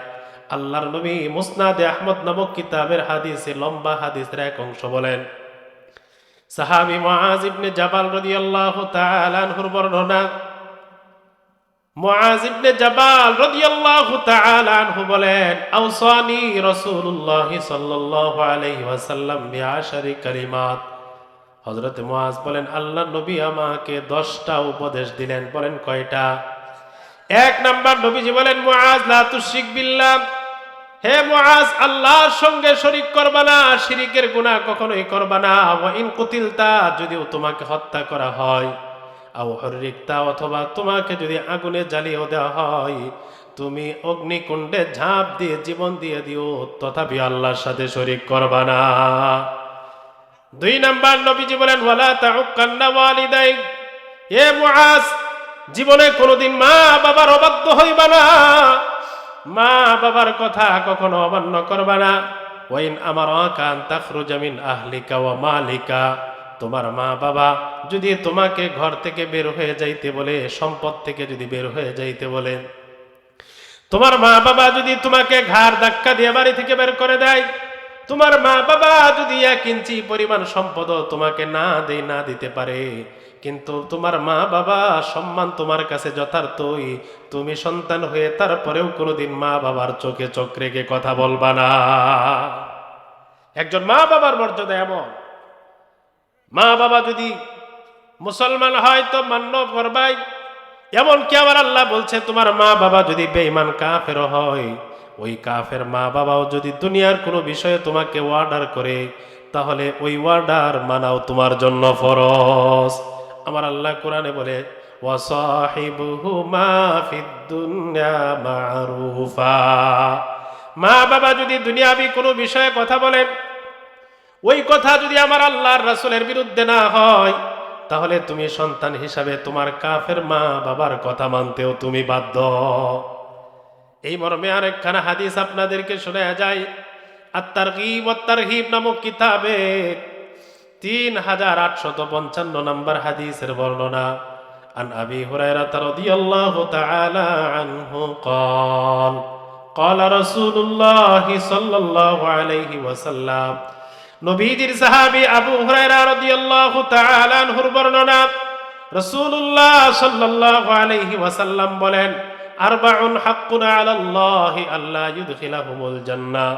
আল্লাহর নবী মুসনাদে আহমদ নামক কিতাবের হাদিসে লম্বা হাদিসের এক অংশ বলেন, সাহাবী মুআজ ইবনে জাবাল রাদিয়াল্লাহু তাআলা আনহুর বর্ণনা। মুআজ ইবনে জাবাল রাদিয়াল্লাহু তাআলা আনহু বলেন, আওসানি রাসূলুল্লাহ সাল্লাল্লাহু আলাইহি ওয়াসাল্লাম বিআশারি কালিমাত। হযরত মুআজ বলেন, আল্লাহর নবী আমাকে 10টা উপদেশ দিলেন। বলেন কয়টা? 1 নাম্বার নবীজি বলেন, মুআজ লা তুশরিক বিল্লাহ, হে মুআজ আল্লাহর সঙ্গে শরীক করবা না, শিরিকের গুনাহ কখনোই করবা না। ওয়া ইন কুতিলতা, যদিও তোমাকে হত্যা করা হয়, আও হুররিকতা, অথবা তোমাকে যদি আগুনে জ্বালিয়ে দেওয়া হয়, তুমি অগ্নিকুণ্ডে ঝাঁপ দিয়ে জীবন দিয়ে দিও, তথাপি আল্লাহর সাথে শরীক করবা না। 2 নাম্বার নবীজি বলেন, ওয়ালা তাউক্কান্না ওয়ালিদাইক, হে মুআজ জীবনে কোনোদিন মা বাবার অবাধ্য হইবা না, মা বাবার কথা কখনো অমান্য করবা না। ওয়াইন আমারাকা আন তাখরুজা মিন আহলিকা ওয়া মালিকা, তোমার মা বাবা যদি তোমাকে ঘর থেকে বের হয়ে যাইতে বলে, সম্পদ থেকে যদি বের হয়ে যাইতে বলে, তোমার মা বাবা যদি তোমাকে ঘাড় ধাক্কা দিয়ে বাড়ি থেকে বের করে দেয়, তোমার মা বাবা যদি 1 ইঞ্চি পরিমাণ সম্পদ তোমাকে না দেয়, না দিতে পারে, কিন্তু তোমার মা বাবা সম্মান তোমার কাছে যথার্থই, তুমি সন্তান হয়ে তারপরেও কোনোদিন মা বাবার চোখে চোখ রেখে কথা বলবা না। একজন মা বাবার মর্যাদা এমন, মা বাবা যদি মুসলমান হয় তো মান্য করবাই, এমনকি আমার আল্লাহ বলছে তোমার মা বাবা যদি বেঈমান কাফের হয়, ওই কাফের মা বাবাও যদি দুনিয়ার কোনো বিষয়ে তোমাকে অর্ডার করে, তাহলে ওই অর্ডার মানাও তোমার জন্য ফরজ। আমার আল্লাহ কোরআনে বলে, ওয়াসাহিবুহুমা ফিদ দুনিয়া মারুফা, মা বাবা যদি দুনিয়াবি কোনো বিষয়ে কথা বলেন, ওই কথা যদি আমার আল্লাহর রাসূলের বিরুদ্ধে না হয়, তাহলে তুমি সন্তান হিসাবে তোমার কাফের মা বাবার কথা মানতেও তুমি বাধ্য। এই মর্মে আরেকখানা হাদিস আপনাদেরকে শোনা যায়, আত-তারগীব ওয়াত তারহিব নামক কিতাবে 3855 নম্বর হাদিসের বর্ণনা। আন আবি হুরায়রা রাদিয়াল্লাহু তাআলা আনহু قال قال رسول الله সাল্লাল্লাহু আলাইহি ওয়াসাল্লাম, নবীজির সাহাবী আবু হুরায়রা রাদিয়াল্লাহু তাআলা আনহুর বর্ণনা, রাসূলুল্লাহ সাল্লাল্লাহু আলাইহি ওয়াসাল্লাম বলেন, আরবাউন হাক্কুন আলাল্লাহি আল্লা ইউদখিলাহুমুল জান্নাহ,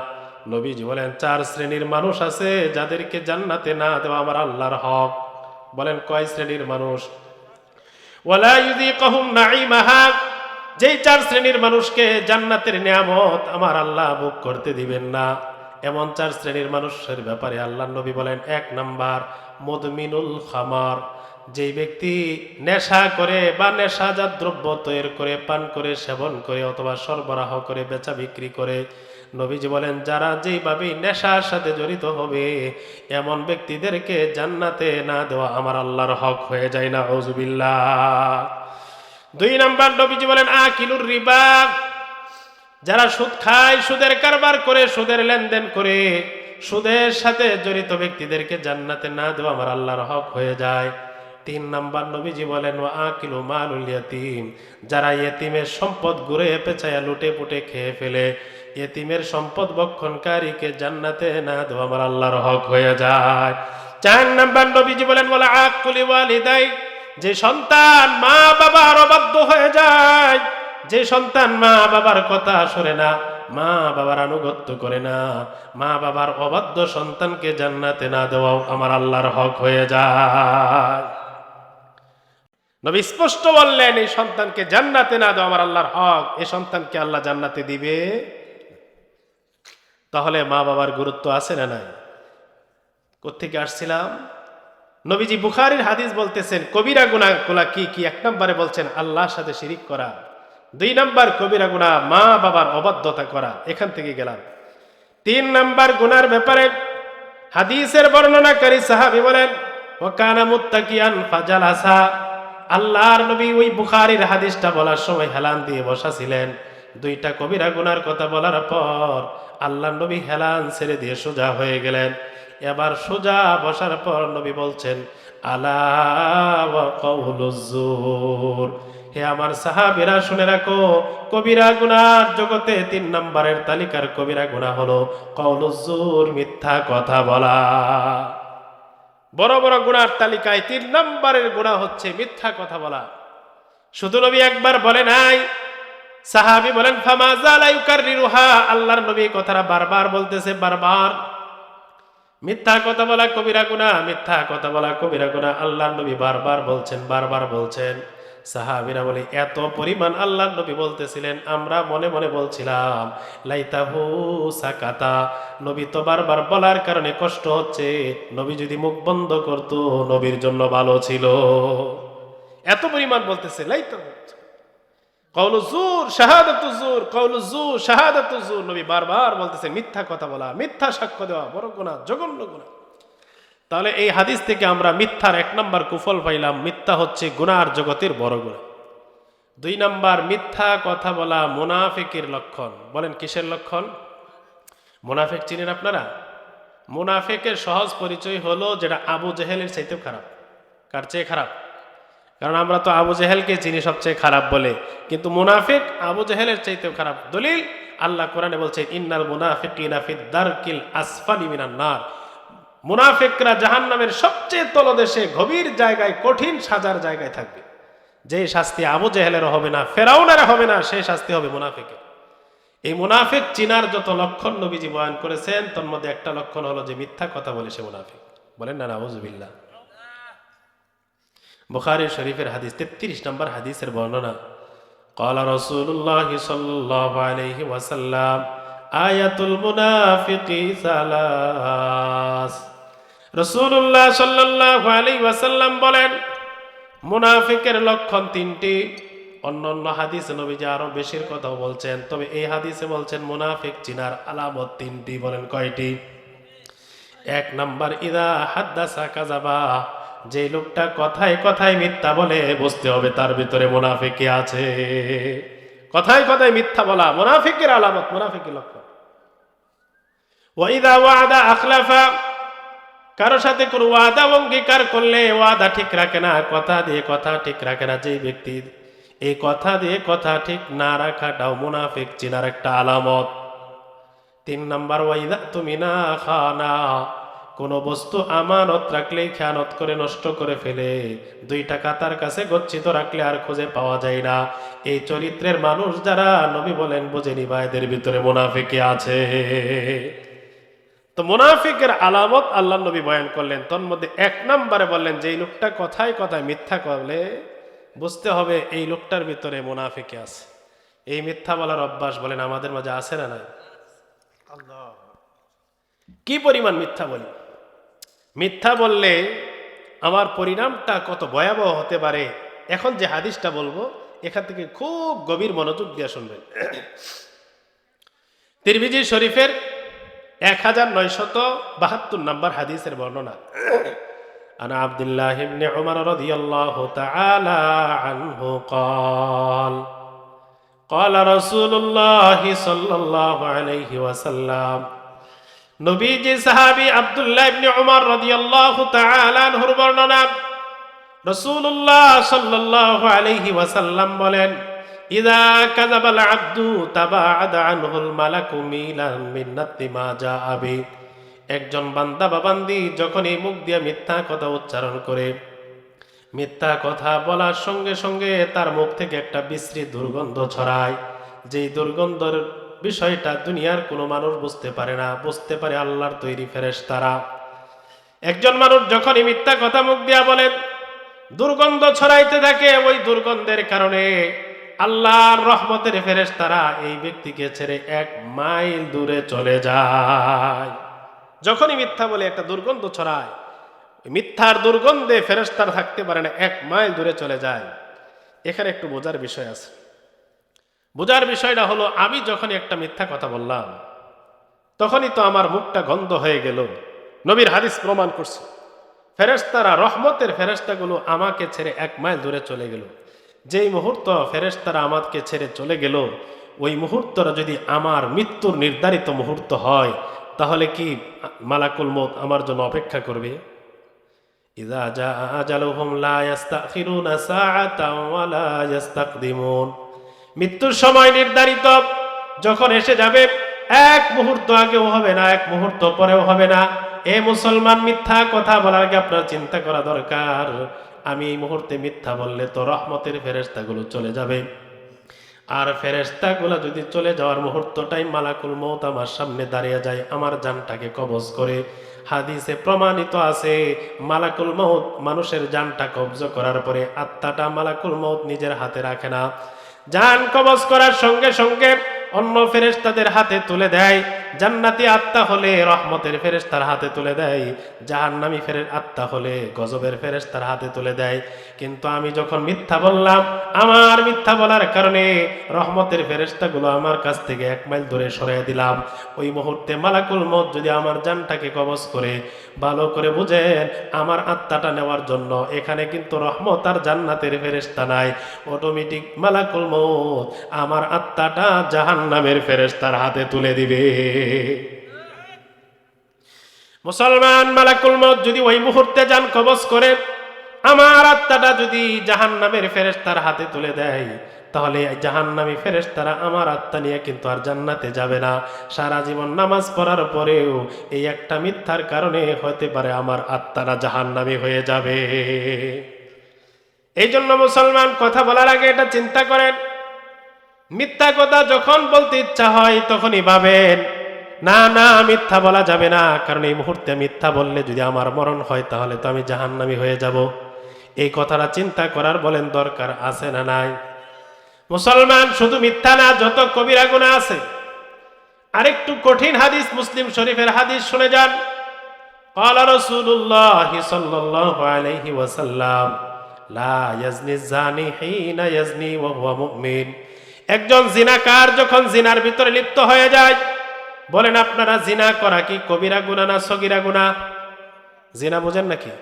নবীজি বলেন 4 শ্রেণীর মানুষ আছে যাদেরকে জান্নাতে না দেওয়া আমার আল্লাহর হক। বলেন কয় শ্রেণীর মানুষ? ওয়ালা ইউযিকুহুম নাঈমাহা, যেই 4 শ্রেণীর মানুষকে জান্নাতের নিয়ামত আমার আল্লাহ ভোগ করতে দিবেন না, এমন 4 শ্রেণীর মানুষের ব্যাপারে আল্লাহর নবী বলেন, 1 নাম্বার মুদমিনুল খামার, যেই ব্যক্তি নেশা করে বা নেশাজাত দ্রব্য তৈরি করে, পান করে, সেবন করে অথবা সরবরাহ করে, বেচা বিক্রি করে, নবীজি বলেন যারা যেইভাবে নেশার সাথে জড়িত হবে এমন ব্যক্তিদেরকে জান্নাতে না দেওয়া আমার আল্লাহর হক হয়ে যায় না, আউযুবিল্লাহ। 2 নাম্বার নবীজি বলেন আকিলুর রিবা, যারা সুদ খায়, সুদের কারবার করে, সুদের লেনদেন করে, সুদের সাথে জড়িত ব্যক্তিদেরকে জান্নাতে না দেওয়া আমার আল্লাহর হক হয়ে যায়। 3 নাম্বার নবীজি বলেন ওয়া আকিলু মালুল ইয়াতীম, যারা ইয়েতিমের সম্পদ ঘুরে পেঁচায়া লুটে পুটে খেয়ে ফেলে, ইয়েতিমের সম্পদ ভক্ষণকারীকে জান্নাতে না দেওয়া আমার আল্লাহর হক হয়ে যায়। 4 নাম্বার নবীজি বলেন ওয়ালা আকুলি ওয়ালিদাই, যে সন্তান মা বাবার অবাধ্য হয়ে যায়, যে সন্তান মা বাবার কথা শোনে না, মা বাবার আনুগত্য করে না, মা বাবার অবাধ্য সন্তানকে জান্নাতে না দেওয়াও আমার আল্লাহর হক হয়ে যায়। নবী স্পষ্ট বললেন, এই সন্তানকে জান্নাতে না দেওয়া আমার আল্লাহর হক, এই সন্তানকে আল্লাহ জান্নাতে দিবে। তাহলে মা বাবার গুরুত্ব আছে না নাই? কোত্থেকে আসছিলাম? নবীজি বুখারীর হাদিস বলতেছেন কবিরা গুনাহগুলা কি কি? 1 নম্বরে বলছেন আল্লাহর সাথে শিরিক করা, 2 নম্বর কবিরা গুনাহ মা বাবার অবাধ্যতা করা, এখান থেকে গেলাম। 3 নম্বর গুনার ব্যাপারে হাদিসের বর্ণনাকারী সাহাবী বলেন ওয়া কানা মুত্তাকিয়ান ফাজালাসা, আল্লাহর নবী ওই বুখারীর হাদিসটা বলার সময় হেলান দিয়ে বসা ছিলেন। 2টা কবিরা গুনার কথা বলার পর আল্লাহর নবী হেলান ছেড়ে দিয়ে সোজা হয়ে গেলেন। এবার সোজা বসার পর নবী বলছেন আলা ওয়া কাউলুজ জুর, হে আমার সাহাবীরা শুনে রাখো, কবিরা গুনার জগতে 3 নম্বরের তালিকার কবিরা গুনাহ হলো কাউলুজ জুর, মিথ্যা কথা বলা। বড় বড় গুনার তালিকায় 3 নম্বরের গুনাহ হচ্ছে মিথ্যা কথা বলা। শুধু নবী একবার বলে নাই, সাহাবী বলেন ফামা জালা ইউকাররিরুহা, আল্লাহর নবী কথাটা বারবার বলতেছে, বারবার। মিথ্যা কথা বলা কবিরা গুনাহ, মিথ্যা কথা বলা কবিরা গুনাহ, আল্লাহর নবী বারবার বলছেন, বারবার বলছেন। সাহাবীরা বলে এত পরিমাণ আল্লাহর নবী বলতেছিলেন, আমরা মনে মনে বলছিলাম লাইতাহু সাকাতা, নবী তো বারবার বলার কারণে কষ্ট হচ্ছে, নবী যদি মুখ বন্ধ করত নবীর জন্য ভালো ছিল। এত পরিমাণ বলতেছে লাইতাহু কাউলু জুর শাহাদাতু জুর, কাউলু জুর শাহাদাতু জুর, নবী বারবার বলতেছে মিথ্যা কথা বলা, মিথ্যা সাক্ষ্য দেওয়া বড় গুনাহ, জঘন্য গুনাহ। তাহলে এই হাদিস থেকে আমরা মিথ্যার 1 নম্বর কুফল পাইলাম, মিথ্যা হচ্ছে গুনার জগতের বড় গুনাহ। 2 নম্বর, মিথ্যা কথা বলা মুনাফিকের লক্ষণ। বলেন কিসের লক্ষণ? মুনাফিক চিনেন আপনারা? মুনাফিকের সহজ পরিচয় হলো যেটা আবু জেহেলের চাইতেও খারাপ। কার চেয়ে খারাপ? কারণ আমরা তো আবু জেহেলকে চিনি সবচেয়ে খারাপ বলে, কিন্তু মুনাফিক আবু জেহেলের চাইতেও খারাপ। দলিল আল্লাহ কোরআনে বলছে ইন্নাল মুনাফিকিনা ফিদ দারকিল আসফালি মিনান নার, মুনাফিকরা জাহান্নামের সবচেয়ে তলদেশে গভীর জায়গায়, কঠিন সাজার জায়গায় থাকবে। যে শাস্তি আবু জেহেলের হবে না, ফেরাউনের হবে না, সেই শাস্তি হবে মুনাফিকের। এই মুনাফিক চিনার যত লক্ষণ নবীজি বয়ান করেছেন, তার মধ্যে একটা লক্ষণ হলো যে মিথ্যা কথা বলে সে মুনাফিক। বলেন না নাউযুবিল্লাহ। বুখারী শরীফের হাদিস 33 নম্বর হাদিসের বর্ণনা, ক্বালা রাসূলুল্লাহ সাল্লাল্লাহু আলাইহি ওয়াসাল্লাম আয়াতুল মুনাফিকি সালাস, রাসূলুল্লাহ সাল্লাল্লাহু আলাইহি ওয়াসাল্লাম বলেন মুনাফিকের লক্ষণ 3টি। অন্যান্য হাদিসে নবীজি আরো বেশির কথা বলছেন, তবে এই হাদিসে বলছেন মুনাফিক চিনার আলামত 3টি। বলেন কয়টি? 1 নম্বর, ইদা হাদ্দাসা কাযাবা, যে লোকটা কথায় কথায় মিথ্যা বলে বুঝতে হবে তার ভিতরে মুনাফিকি আছে। কথায় কথায় মিথ্যা বলা মুনাফিকের আলামত, মুনাফিকের লক্ষণ। ওয়া ইদা ওয়াদা আখলাফা, কারো সাথে কোনো ওয়াদা অঙ্গীকার করলে ওয়াদা ঠিক রাখে না, কথা দিয়ে কথা ঠিক রাখে না। যে ব্যক্তি এই কথা দিয়ে কথা ঠিক না রাখাটাও মুনাফিক চিনার একটা আলামত। 3 নম্বর, ওয়াইদা তুমিনা খানা, কোন বস্তু আমানত রাখলে খেয়ানত করে নষ্ট করে ফেলে। 2 টাকা তার কাছে গচ্ছিত রাখলে আর খুঁজে পাওয়া যায় না। এই চরিত্রের মানুষ যারা, নবী বলেন বুঝে নিবা এদের ভিতরে মুনাফিকি আছে। তো মুনাফিকের আলামত আল্লাহ নবী বয়ান করলেন, তোর মধ্যে 1 নম্বরে বললেন যে এই লোকটা কথায় কথায় মিথ্যা করলে বুঝতে হবে এই লোকটার ভিতরে মুনাফিকি আছে। এই মিথ্যা বলার অভ্যাস বলেন আমাদের মাঝে আছে না নাই? আল্লাহ, কি পরিমাণ মিথ্যা বলি! মিথ্যা বললে আমার পরিণামটা কত ভয়াবহ হতে পারে। এখন যে হাদিসটা বলবো এখান থেকে খুব গভীর মনোযোগ দিয়ে শুনবেন। তিরমিজি শরীফের 1972 নম্বর হাদিসের বর্ণনা, আনা আব্দুল্লাহ ইবনে উমর রাদিয়াল্লাহু তাআলা আনহু قال قال رسول الله صلى الله عليه وسلم, নবীজি সাহাবী আব্দুল্লাহ ইবনে উমর রাদিয়াল্লাহু তাআলা আনহুর বর্ণনা, রাসূলুল্লাহ সাল্লাল্লাহু আলাইহি ওয়াসাল্লাম বলেন, ইযা কাযাবাল আবদু তাবাআদা আনহুল মালাকু মিলান মিন্নাতি মা জাআ বি, একজন বান্দা বা বান্দি যখন এই মুখ দিয়ে মিথ্যা কথা উচ্চারণ করে, মিথ্যা কথা বলার সঙ্গে সঙ্গে তার মুখ থেকে একটা বিশ্রী দুর্গন্ধ ছড়ায়। যেই দুর্গন্ধের বিষয়টা দুনিয়ার কোনো মানুষ বুঝতে পারে না, বুঝতে পারে আল্লাহর তৈরি ফেরেশতারা। একজন মানুষ যখনই মিথ্যা কথা মুখ দিয়া বলেন, দুর্গন্ধ ছড়াইতে থাকে। ওই দুর্গন্ধের কারণে আল্লাহর রহমতের ফেরেশতারা এই ব্যক্তিকে ছেড়ে 1 মাইল দূরে চলে যায়। যখনই মিথ্যা বলে একটা দুর্গন্ধ ছড়ায়, মিথ্যার দুর্গন্ধে ফেরেশতারা থাকতে পারে না, 1 মাইল দূরে চলে যায়। এখানে একটু বোঝার বিষয় আছে। বোঝার বিষয়টা হলো, আমি যখনই একটা মিথ্যা কথা বললাম তখনই তো আমার মুখটা গন্ধ হয়ে গেল। নবীর হাদিস প্রমাণ করছে, ফেরেশতারা, রহমতের ফেরেশতাগুলো আমাকে ছেড়ে 1 মাইল দূরে চলে গেল। যেই মুহূর্ত ফেরেশতারা আমাকে ছেড়ে চলে গেল, ওই মুহূর্তটা যদি আমার মৃত্যুর নির্ধারিত মুহূর্ত হয়, তাহলে কি মালাকুল মউত আমার জন্য অপেক্ষা করবে? ইযা জা আজালুহুম লা ইস্তাখিরুনা সাআতান ওয়া লা ইস্তাকদিমুন। মৃত্যুর সময় নির্ধারিত যখন এসে যাবে, 1 মুহূর্ত আগেও হবে না, 1 মুহূর্ত পরেও হবে না। এ মুসলমান, মিথ্যা কথা বলার আগে আপনার চিন্তা করা দরকার, আমি এই মুহূর্তে মিথ্যা বললে তো রহমতের ফেরেশতাগুলো চলে যাবে। আর ফেরেশতাগুলো যদি চলে যাওয়ার মুহূর্তটাই মালাকুল মউত আমার সামনে দাঁড়িয়ে যায়, আমার জানটাকে কবজ করে। হাদিসে প্রমাণিত আছে, মালাকুল মউত মানুষের জানটা কবজ করার পরে আত্মাটা মালাকুল মউত নিজের হাতে রাখে না। জান কবজ করার সঙ্গে সঙ্গে অন্য ফেরেশতাদের হাতে তুলে দেয়। জান্নাতি আত্মা হলে রহমতের ফেরেশতার হাতে তুলে দেয়, জাহান্নামী আত্মা হলে গজবের ফেরেশতার হাতে তুলে দেয়। কিন্তু আমি যখন মিথ্যা বললাম, আমার মিথ্যা বলার কারণে রহমতের ফেরেশতাগুলো আমার কাছ থেকে 1 মাইল দূরে সরিয়ে দিলাম। ওই মুহূর্তে মালাকুল মউত যদি আমার জানটাকে কবজ করে, ভালো করে বুঝেন, আমার আত্মাটা নেওয়ার জন্য এখানে কিন্তু রহমত আর জান্নাতের ফেরেশতা নাই। অটোমেটিক মালাকুল মউত আমার আত্মাটা জাহান্নামের ফেরেশতার হাতে তুলে দিবে। মুসলমান, মালাকুল মউত যদি ওই মুহূর্তে জান কবজ করে, আমার আত্মাটা যদি জাহান্নামের ফেরেশতার হাতে তুলে দেয়, তাহলে জাহান্নামী ফেরেশতারা আমার আত্মা নিয়ে কিন্তু আর জান্নাতে যাবে না। সারা জীবন নামাজ পড়ার পরেও এই একটা মিথ্যার কারণে হতে পারে আমার আত্মারা জাহান্নামী হয়ে যাবে। এই জন্য মুসলমান, কথা বলার আগে এটা চিন্তা করেন। মিথ্যা কথা যখন বলতে ইচ্ছা হয় তখনই ভাবেন, না না, মিথ্যা বলা যাবে না, কারণ এই মুহূর্তে মিথ্যা বললে যদি আমার মরণ হয় তাহলে তো আমি জাহান্নামী হয়ে যাব। এই কথাটা চিন্তা করার বলেন দরকার আছে না নাই? মুসলমান, শুধু মিথ্যা না, যত কবিরা গুনাহ আছে। আরেকটু কঠিন হাদিস, মুসলিম শরীফের হাদিস শুনে যান। ক্বালা রাসূলুল্লাহ সাল্লাল্লাহু আলাইহি ওয়াসাল্লাম, লা ইয়াজনি যানি হিনা ইয়াজনি ওয়া হুয়া মুমিন। একজন জিনাকার যখন জিনার ভিতরে লিপ্ত হয়ে যায়, বলেন আপনারা, জিনা করা কি কবিরা গুনাহ না সগীরা গুনাহ? জিনা বোঝেন নাকি?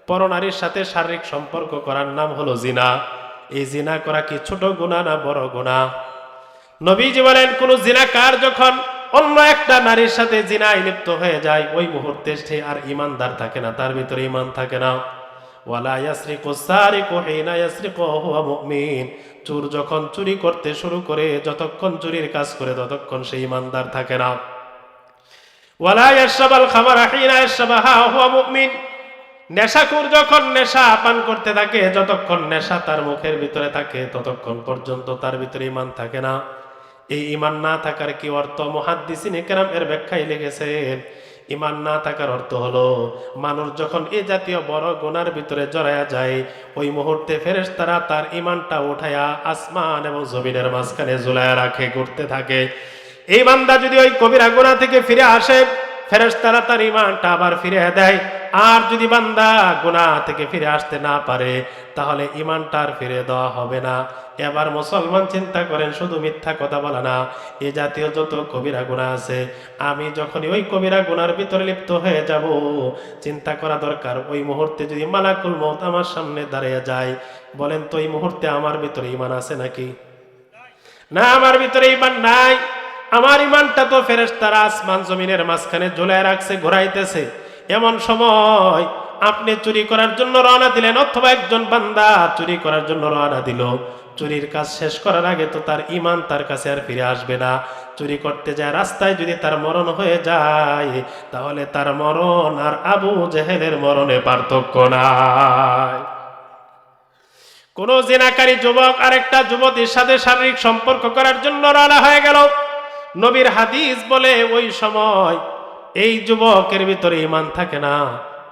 পরনারীর সাথে শারীরিক সম্পর্ক করার নাম হলো জিনা। এই জিনা করা কি ছোট গুনাহ না বড় গুনাহ? নবীজি বলেন, কোন জিনাকার যখন অন্য একটা নারীর সাথে জিনায় লিপ্ত হয়ে যায়, ওই মুহূর্তে সে আর ইমানদার থাকে না, তার ভিতরে ইমান থাকে না। ওয়ালা ইয়াসরিকু সারিকু হিনা ইয়াসরিকু ওয়া হুয়া মুমিন। চোর যখন চুরি করতে শুরু করে, যতক্ষণ চুরির কাজ করে ততক্ষণ সে ইমানদার থাকে না। ওয়ালা ইয়াশরাবুল খামারা হিনা ইয়াশরাবুহা ওয়া হুয়া মুমিন। নেশাখোর যখন নেশা পান করতে থাকে, যতক্ষণ নেশা তার মুখের ভিতরে থাকে ততক্ষণ পর্যন্ত তার ভিতরে ঈমান থাকে না। এই ঈমান না থাকার কি অর্থ? মুহাদ্দিসিন কেরাম এর ব্যাখ্যায় লিখেছেন, ঈমান না থাকার অর্থ হলো, মানুষ যখন এই জাতীয় বড় গুনার ভিতরে জড়ায়া যায়, ওই মুহূর্তে ফেরেশতারা তার ঈমানটা উঠায়া আসমান এবং জমিনের মাঝখানে ঝুলায়া রাখে, ঘুরতে থাকে। এই বান্দা যদি ওই কবিরা গুনাহ থেকে ফিরে আসে, ফেরেশতারা তার ঈমানটা আবার ফিরিয়ে দেয়। আর যদি বান্দা গুনাহ থেকে ফিরে আসতে না পারে, তাহলে ঈমানটা আর ফিরে দেওয়া হবে না। এবার মুসলমান চিন্তা করেন, শুধু মিথ্যা কথা বলা না, এ জাতীয় যত কবিরা গুনাহ আছে, আমি যখনই ওই কবিরা গুনার ভিতরে লিপ্ত হয়ে যাব, চিন্তা করা দরকার, ওই মুহূর্তে যদি মালাকুল মউত আমার সামনে দাঁড়িয়ে যায়, বলেন তো এই মুহূর্তে আমার ভিতরে ঈমান আছে নাকি? না, আমার ভিতরে ঈমান নাই। আমার ঈমানটা তো ফেরেশতারা আসমান জমিনের মাঝখানে ঝুলায় রাখছে, ঘোরাইতেছে। এমন সময় আপনি চুরি করার জন্য রওনা দিলেন, অথবা একজন বান্দা চুরি করার জন্য রওনা দিল। চুরির কাজ শেষ করার আগে তো তার ঈমান তার কাছে আর ফিরে আসবে না। চুরি করতে যায় রাস্তায় যদি তার মরণ হয়ে যায়, তাহলে তার মরণ আর আবু জেহেলের মরণে পার্থক্য নাই। কোন জিনাকারী যুবক আরেকটা যুবতীর সাথে শারীরিক সম্পর্ক করার জন্য রওনা হয়ে গেল। নবীর হাদিস বলে, ওই সময় এই যুবকের ভিতরে ঈমান থাকে না,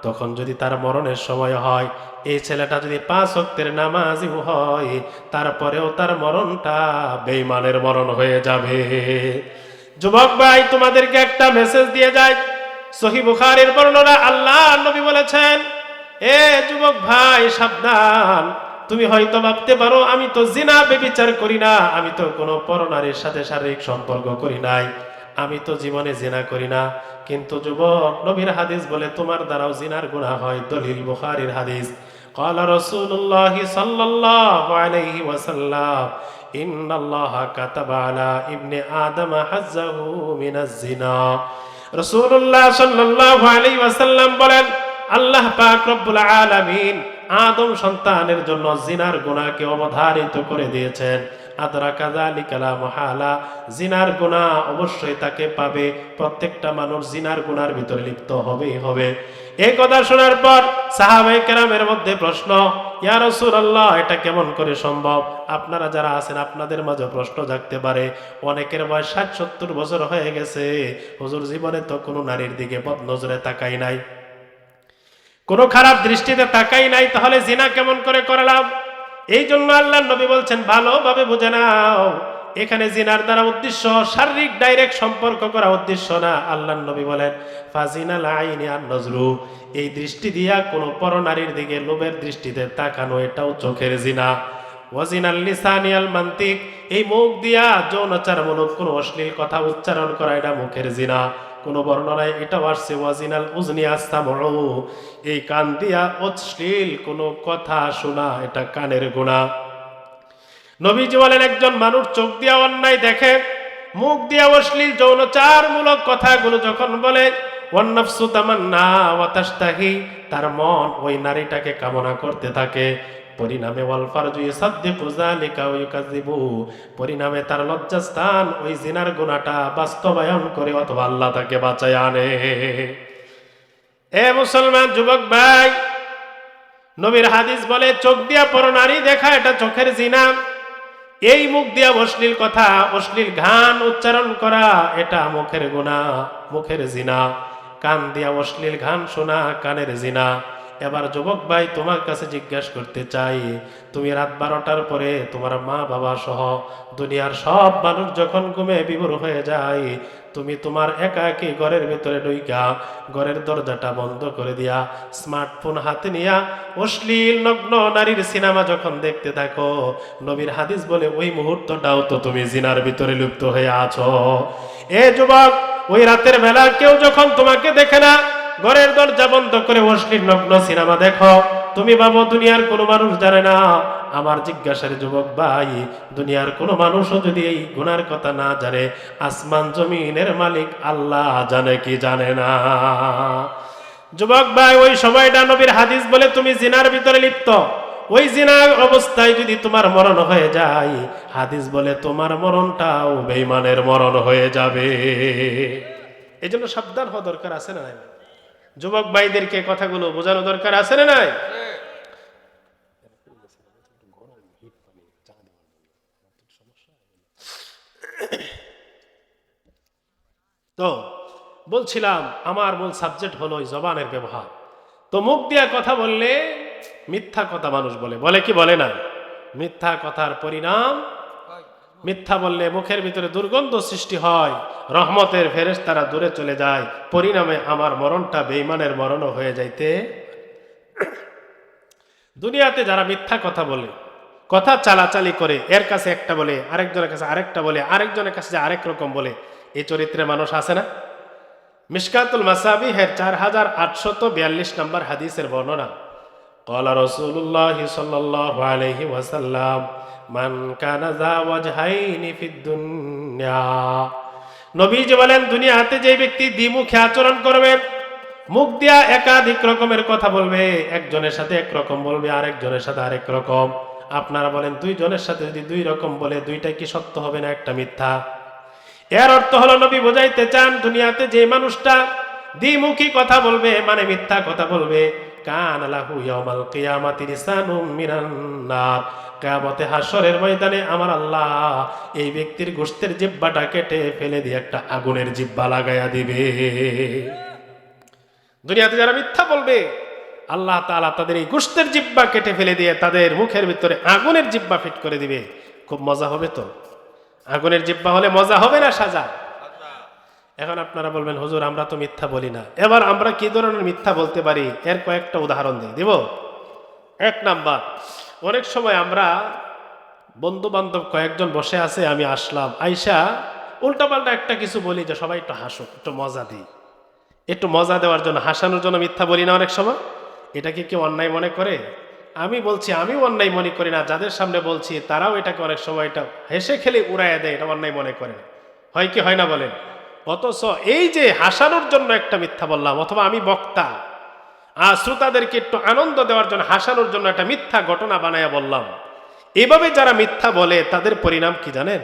তখন যদি তার মরণের সময় হয়, এই ছেলেটা যদি 5 ওয়াক্তের নামাজি হয়, তারপরেও তার মরণটা বেঈমানের মরণ হয়ে যাবে। যুবক ভাই, তোমাদেরকে একটা মেসেজ দিয়ে যায়। সহিহ বুখারীর বর্ণনা, আল্লাহর নবী বলেছেন, এ যুবক ভাই সাবধান। তুমি হয়তো ভাবতে পারো আমি তো জিনা ব্যভিচার করি না, আমি তো কোনো পরনারীর সাথে শারীরিক সম্পর্ক করি নাই, আমি তো জীবনে জিনা করি না। কিন্তু যুবক, নবীর হাদিস বলে তোমার দ্বারাও জিনার গুনাহ হয়। দলিল বুখারীর হাদিস। قال رسول الله صلى الله عليه وسلم إن الله كتب على ابن آدم حظه من الزنا। রাসূলুল্লাহ সাল্লাল্লাহু আলাইহি ওয়াসাল্লাম বলেন, আল্লাহ পাক রব্বুল আলামিন আদম সন্তানের জন্য জিনার গুনাহকে অবধারিত করে দিয়েছেন। আদরাকা যালিকা লা মুহালা, জিনার গুনাহ অবশ্যই তাকে পাবে। প্রত্যেকটা মানুষ জিনার গুনার ভিতরে লিপ্ত হবেই হবে। এই কথা শোনার পর সাহাবায়ে কেরামের মধ্যে প্রশ্ন, ইয়া রাসূলুল্লাহ, এটা কেমন করে সম্ভব? আপনারা যারা আছেন আপনাদের মাঝে প্রশ্ন জাগতে পারে, অনেকের বয়স 60-70 বছর হয়ে গেছে, হুজুর জীবনে তো কোনো নারীর দিকে বদনজরে তাকাই নাই, কোনো খারাপ দৃষ্টিতে তাকাই নাই, তাহলে জিনা কেমন করে করলাম? এই জন্য আল্লাহর নবী বলছেন, ভালোভাবে বুঝে নাও, এখানে জিনার দ্বারা উদ্দেশ্য শারীরিক ডাইরেক্ট সম্পর্ক করা উদ্দেশ্য না। আল্লাহর নবী বলেন, ফাজিনাল আইনি আন নজরু, এই দৃষ্টি দিয়া কোনো পরনারীর দিকে লোভের দৃষ্টিতে তাকানো, এটাও চোখের জিনা। ওয়াজিনাল লিসানি আল মান্তিক, এই মুখ দিয়া যৌনাচারমূলক কোনো অশ্লীল কথা উচ্চারণ করা, এটা মুখের জিনা। কোন বর্ণনায় এটাও আসছে, ওয়াজিনাল উজনি আস্তামউ, এই কান দিয়া অশ্লীল কোনো কথা শোনা, এটা কানের গুনাহ। নবীজি বলেন, একজন মানুষ চোখ দিয়া অন্যায় দেখে, মুখ দিয়া অশ্লীল যৌনাচারমূলক কথাগুলো যখন বলে, ওয়ান নাফসু তামান্না ওয়া তাশতাহি, তার মন ওই নারীটাকে কামনা করতে থাকে। পরিণামে ওয়াল ফারজু ইসাদদিকু যালিকা ওয়া ইউকাযিবু, পরিণামে তার লজ্জাস্থান ওই জিনার গুনাহটা বাস্তবায়ন করে অথবা আল্লাহ তাকে বাঁচায় আনে। এ মুসলমান যুবক ভাই, নবীর হাদিস বলে, চোখ দিয়া পরনারী দেখা এটা চোখের জিনা। এই মুখ দিয়া অশ্লীল কথা, অশ্লীল গান উচ্চারণ করা, এটা মুখের গুনাহ, মুখের জিনা। কান দিয়া অশ্লীল গান শোনা, কানের জিনা। এবার যুবক ভাই, তোমার কাছে জিজ্ঞাসা করতে চাই, তুমি রাত 12টার পরে তোমার মা বাবা সহ দুনিয়ার সব মানুষ যখন ঘুমে বিভোর হয়ে যায়, তুমি তোমার একাকী ঘরের ভিতরে ঢুইকা ঘরের দরজাটা বন্ধ করে দিয়া স্মার্টফোন হাতে নিয়া অশ্লীল নগ্ন নারীর সিনেমা যখন দেখতে থাকো, নবীর হাদিস বলে ওই মুহূর্তটাও তো তুমি জিনার ভিতরে লিপ্ত হয়ে আছো। এ যুবক, ওই রাতের বেলা কেউ যখন তোমাকে দেখে না, ঘরের দরজা বন্ধ করে অশ্লীল নগ্ন সিনেমা দেখো, তুমি ভাবো দুনিয়ার কোনো মানুষ জানে না। আমার জিজ্ঞাসার যুবক ভাই, দুনিয়ার কোনো মানুষও যদি এই গুনার কথা না জানে, আসমান জমিনের মালিক আল্লাহ জানে কি জানে না? যুবক ভাই, ওই সময়টা নবীর হাদিস বলে তুমি জিনার ভিতরে লিপ্ত। ওই জিনার অবস্থায় যদি তোমার মরণ হয়ে যায়, হাদিস বলে তোমার মরণটাও বেঈমানের মরণ হয়ে যাবে। এই জন্য সাবধান হওয়া দরকার আছে না নাই? যুবক ভাইদেরকে কথাগুলো বোঝানো দরকার আছে না নাই? তো বলছিলাম, আমার মূল সাবজেক্ট হলো জবানের ব্যবহার। তো মুখ দিয়া কথা বললে মিথ্যা কথা মানুষ বলে, বলে কি বলে না? মিথ্যা কথার পরিণাম, মিথ্যা বললে মুখের ভিতরে দুর্গন্ধ সৃষ্টি হয়, রহমতের ফেরেশতারা দূরে চলে যায়, পরিণামে আমার মরণটা বেঈমানের মরণও হয়ে যাইতে। দুনিয়াতে যারা মিথ্যা কথা বলে, কথা চালাচালি করে, এর কাছে একটা বলে, আরেকজনের কাছে আরেকটা বলে, আরেকজনের কাছে আরেক রকম বলে, এই চরিত্রে মানুষ আছে না? মিশকাতুল মাসাবিহের 4842 নম্বর হাদিসের বর্ণনা, ক্বালা রাসূলুল্লাহ সাল্লাল্লাহু আলাইহি ওয়াসাল্লাম, মান কানা যা ওয়াজহাইনি ফিদ দুনিয়া, নবীজি বলেন, দুনিয়াতে যে ব্যক্তি দ্বিমুখী আচরণ করবে, মুখ দিয়া একাধিক রকমের কথা বলবে, একজনের সাথে একরকম বলবে, আরেকজনের সাথে আরেক রকম। আপনারা বলেন, দুইজনের সাথে যদি দুই রকম বলে, দুইটাই কি সত্য হবে না একটা মিথ্যা? এর অর্থ হলো নবী বোঝাইতে চান, দুনিয়াতে যে মানুষটা দ্বিমুখী কথা বলবে, মানে মিথ্যা কথা বলবে, কান লাহু ইয়াউমাল কিয়ামাতি লিসানুম মিনান নার, কিয়ামতে হাশরের ময়দানে আমার আল্লাহ এই ব্যক্তির গোশতের জিহ্বাটা কেটে ফেলে দিয়ে একটা আগুনের জিহ্বা লাগায়া দিবে। দুনিয়াতে যারা মিথ্যা বলবে আল্লাহ তাআলা তাদের এই গোশতের জিহ্বা কেটে ফেলে দিয়ে তাদের মুখের ভিতরে আগুনের জিহ্বা ফিট করে দিবে। খুব মজা হবে তো। আগুনের জিহ্বা হলে মজা হবে না সাজা? এখন আপনারা বলবেন হুজুর আমরা তো মিথ্যা বলি না, এবার আমরা কি ধরনের মিথ্যা বলতে পারি এর কয়েকটা উদাহরণ দিব। এক নাম্বার, অনেক সময় আমরা বন্ধু বান্ধব কয়েকজন বসে আছে, আমি আসলাম, আইসা উল্টাপাল্টা একটা কিছু বলি যে সবাই একটু হাসুক, একটু মজা দিই। একটু মজা দেওয়ার জন্য, হাসানোর জন্য মিথ্যা বলি না অনেক সময়? এটা কি কেউ অন্যায় মনে করে? আমি বলছি আমি অন্যায় মনে করি না, যাদের সামনে বলছি তারাও এটাকে অনেক সময় এটা হেসে খেলে উড়াইয়া দেয়, এটা অন্যায় মনে করে না। হয় কি হয় না বলেন? অথচ এই যে হাসানোর জন্য একটা মিথ্যা বললাম, অথবা আমি বক্তা আর শ্রোতাদেরকে একটু আনন্দ দেওয়ার জন্য হাসানোর জন্য একটা মিথ্যা ঘটনা বানায়া বললাম, এভাবে যারা মিথ্যা বলে তাদের পরিণাম কি জানেন?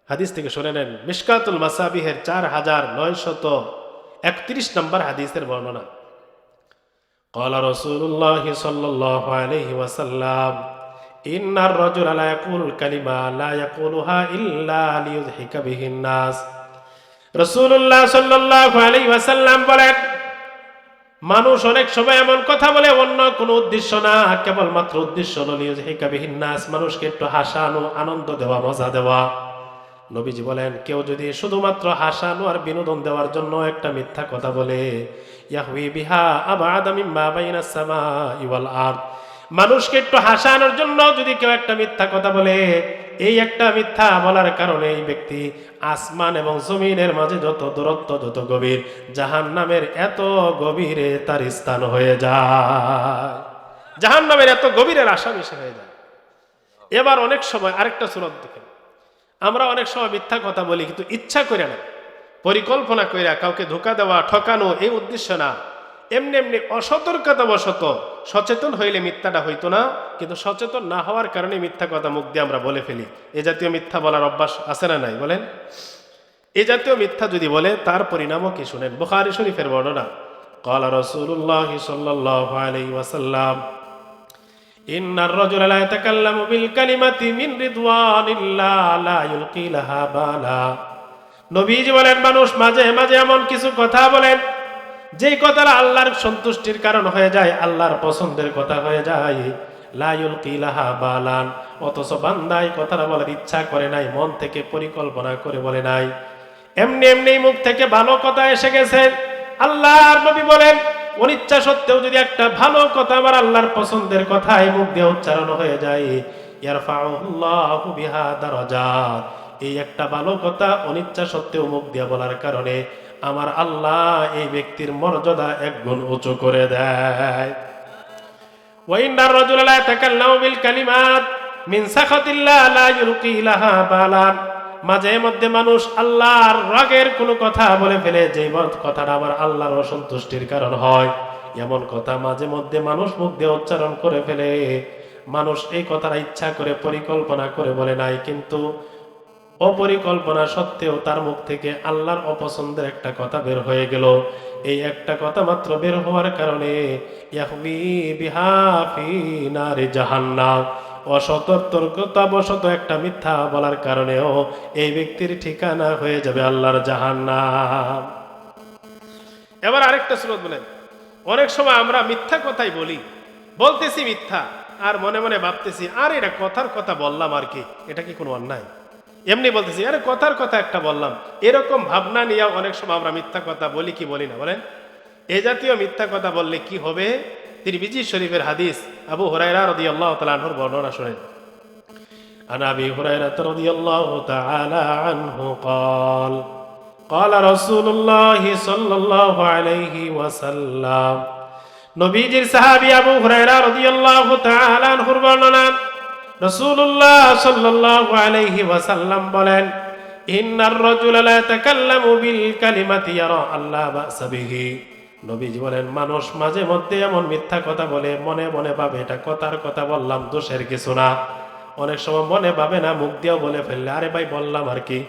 হাদিস থেকে শুনে নেন, মিশকাতুল মাসাবিহের 4931 নম্বর হাদিসের বর্ণনা। قال رسول الله صلى الله عليه وسلم إن الرجل لا يقول الكلمة لا يقولها إلا ليضحك به الناس। রাসূলুল্লাহ সাল্লাল্লাহু আলাইহি ওয়াসাল্লাম বলেন, মানুষ অনেক সময় এমন কথা বলে অন্য কোনো উদ্দেশ্য না, কেবলমাত্র উদ্দেশ্য হলো লিয়ুযহিকা বিহিন নাস, মানুষকে একটু হাসানো, আনন্দ দেওয়া, মজা দেওয়া। নবীজি বলেন, কেউ যদি শুধুমাত্র হাসানো আর বিনোদন দেওয়ার জন্য একটা মিথ্যা কথা বলে, ইয়াহউই বিহা আবআদা মিম্মা বাইনাস সামাই ওয়াল আরদ, মানুষকে একটু হাসানোর জন্য যদি কেউ একটা মিথ্যা কথা বলে, এই একটা মিথ্যা বলার কারণে এই ব্যক্তি আসমান এবং জমিনের মাঝে যত দূরত্ব, যত গভীর, জাহান্নামের এত গভীরে তার স্থান হয়ে যায়, জাহান্নামের এত গভীরের আসামি সে হয়ে যায়। এবার অনেক সময় আরেকটা সূরত দেখেন, আমরা অনেক সময় মিথ্যা কথা বলি কিন্তু ইচ্ছা করে না, পরিকল্পনা করে, কাউকে ধোঁকা দেওয়া, ঠকানো এই উদ্দেশ্য না, এমনি এমনি অসতর্কতাবশত, সচেতন হইলে মিথ্যাটা হইতো না, কিন্তু সচেতন না হওয়ার কারণে মিথ্যা কথা মুখ দিয়ে আমরা বলে ফেলি। এ জাতীয় মিথ্যা বলার অভ্যাস আছে না নাই বলেন? এ জাতীয় মিথ্যা যদি বলে তার পরিণামও কি শুনেন। বুখারী শরীফের বর্ণনা, ক্বালা রাসূলুল্লাহ সাল্লাল্লাহু আলাইহি ওয়াসাল্লাম ইন্নার রাজুলা লা ইয়াতাকাল্লামু বিল কালিমাতি মিন রিদওয়ানিল্লাহ লা ইউলকি লাহা বালা। নবীজি বলেন, মানুষ মাঝে মাঝে এমন কিছু কথা বলেন যেই কথাটা আল্লাহর সন্তুষ্টির কারণ হয়ে যায়, আল্লাহর পছন্দের কথা হয়ে যায়, লা ইউলকি লাহা বালান, অথচ বান্দা এই কথাটা বলার ইচ্ছা করে নাই, মন থেকে পরিকল্পনা করে বলে নাই, এমনি এমনি মুখ থেকে ভালো কথা এসে গেছে। আল্লাহর নবী বলেন, অনিচ্ছা সত্ত্বেও যদি একটা ভালো কথা আমার আল্লাহর পছন্দের কথা এই মুখ দিয়ে উচ্চারণ হয়ে যায়, ইয়ারফাউল্লাহু বিহা দারাজাত, এই একটা ভালো কথা অনিচ্ছা সত্ত্বেও মুখ দিয়ে বলার কারণে আমার আল্লাহ এই ব্যক্তির মর্যাদা এক গুণ উঁচু করে দেয়। ওয়া ইন্নার রাজুলা লা ইয়াতাকাল্লামু বিল কালিমাত মিন সাখাতিল্লাহ লা ইউলকি লাহা বালান, মাঝে মধ্যে মানুষ আল্লাহর রাগের কোনো কথা বলে ফেলে, যে কথাটা আমার আল্লাহর অসন্তুষ্টির কারণ হয়, এমন কথা মাঝে মধ্যে মানুষ মুখ দিয়ে উচ্চারণ করে ফেলে। মানুষ এই কথাটা ইচ্ছা করে পরিকল্পনা করে বলে নাই, কিন্তু অপরিকল্পনা সত্ত্বেও তার মুখ থেকে আল্লাহর অপছন্দের একটা কথা বের হয়ে গেল। এই একটা কথা মাত্র বের হওয়ার কারণে ইয়াহবি বিহা ফি নারি জাহান্নাম, অসতর্কতাবশত একটা মিথ্যা বলার কারণেও এই ব্যক্তির ঠিকানা হয়ে যাবে আল্লাহর জাহান্নাম। এবার আরেকটা সূরত বলেন, অনেক সময় আমরা মিথ্যা কথাই বলি, বলতেছি মিথ্যা আর মনে মনে ভাবতেছি আর এটা কথার কথা বললাম আর কি, এটা কি কোনো অন্যায়? এমনি বলতেছি আরে কথার কথা একটা বললাম, এরকম ভাবনা নিয়ে অনেক সময় আমরা মিথ্যা কথা বলি কি বলি না বলেন? এ জাতীয় মিথ্যা কথা বললে কি হবে? তিরমিজি শরীফের হাদিস, আবু হুরায়রা রাদিয়াল্লাহু তাআলা আনহুর বর্ণনা শুনেন। আন আবি হুরায়রা রাদিয়াল্লাহু তাআলা আনহু قال قال رسول الله সাল্লাল্লাহু আলাইহি ওয়াসাল্লাম, নবীজির সাহাবী আবু হুরায়রা রাদিয়াল্লাহু তাআলা আনহুর বর্ণনা, রাসূলুল্লাহ সাল্লাল্লাহু আলাইহি ওয়াসাল্লাম বলেন, ইন্নার রাজুলা লা ইয়াতাকাল্লামু বিল কালিমাতি ইয়ারা আল্লাহ বা'সা বিহি। নবীজি বলেন, মানুষ মাঝে মধ্যে এমন মিথ্যা কথা বলে, মনে মনে ভাবে এটা কথার কথা বললাম, দোষের কিছু না। অনেক সময় মনে ভাবে না, মুখ দিয়েও বলে ফেললে আরে ভাই বললাম আর কি,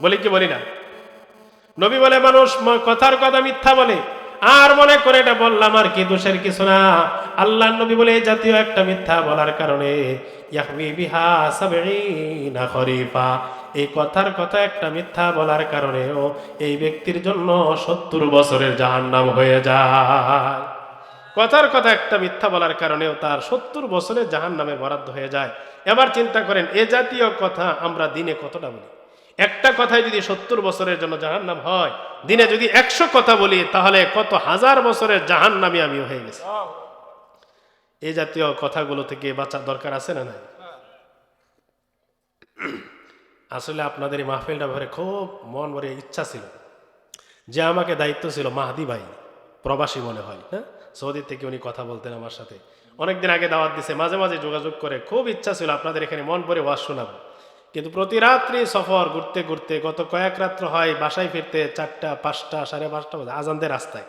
বলি কি বলি না? নবী বলে, মানুষ কথার কথা মিথ্যা বলে আর মনে করে এটা বললাম আর কি, দোষের কিছু না। আল্লাহ নবী বলে এই জাতীয় একটা মিথ্যা বলার কারণে ইয়াহবি বিহা সাবঈনা খরিফা, এই কথার কথা একটা মিথ্যা বলার কারণেও এই ব্যক্তির জন্য 70 বছরের জাহান্নাম হয়ে যায়। কথার কথা একটা মিথ্যা বলার কারণেও তার 70 বছরের জাহান্নামে বরাদ্দ হয়ে যায়। এবার চিন্তা করেন, এ জাতীয় কথা আমরা দিনে কতটা বলি? একটা কথায় যদি 70 বছরের জন্য জাহান্নাম হয়, দিনে যদি 100 কথা বলি, তাহলে কত হাজার বছরের জাহান্নামী আমিও হয়ে গেছি। এই জাতীয় কথাগুলো থেকে বাঁচার দরকার আছে না নাই? আসলে আপনাদের এই মাহফিলটা ভরে খুব মন ভরে ইচ্ছা ছিল যে আমাকে দায়িত্ব ছিল মাহাদি ভাই, প্রবাসী মনে হয়, হ্যাঁ, সৌদি থেকে উনি কথা বলতেন আমার সাথে, অনেকদিন আগে দাওয়াত দিছে, মাঝে মাঝে যোগাযোগ করে, খুব ইচ্ছা ছিল আপনাদের এখানে মন ভরে ওয়াজ শোনাবো। কিন্তু প্রতি রাত্রি সফর ঘুরতে ঘুরতে গত কয়েক রাত্র হয় বাসায় ফিরতে 4টা 5টা 5:30 বাজে আজানদের রাস্তায়।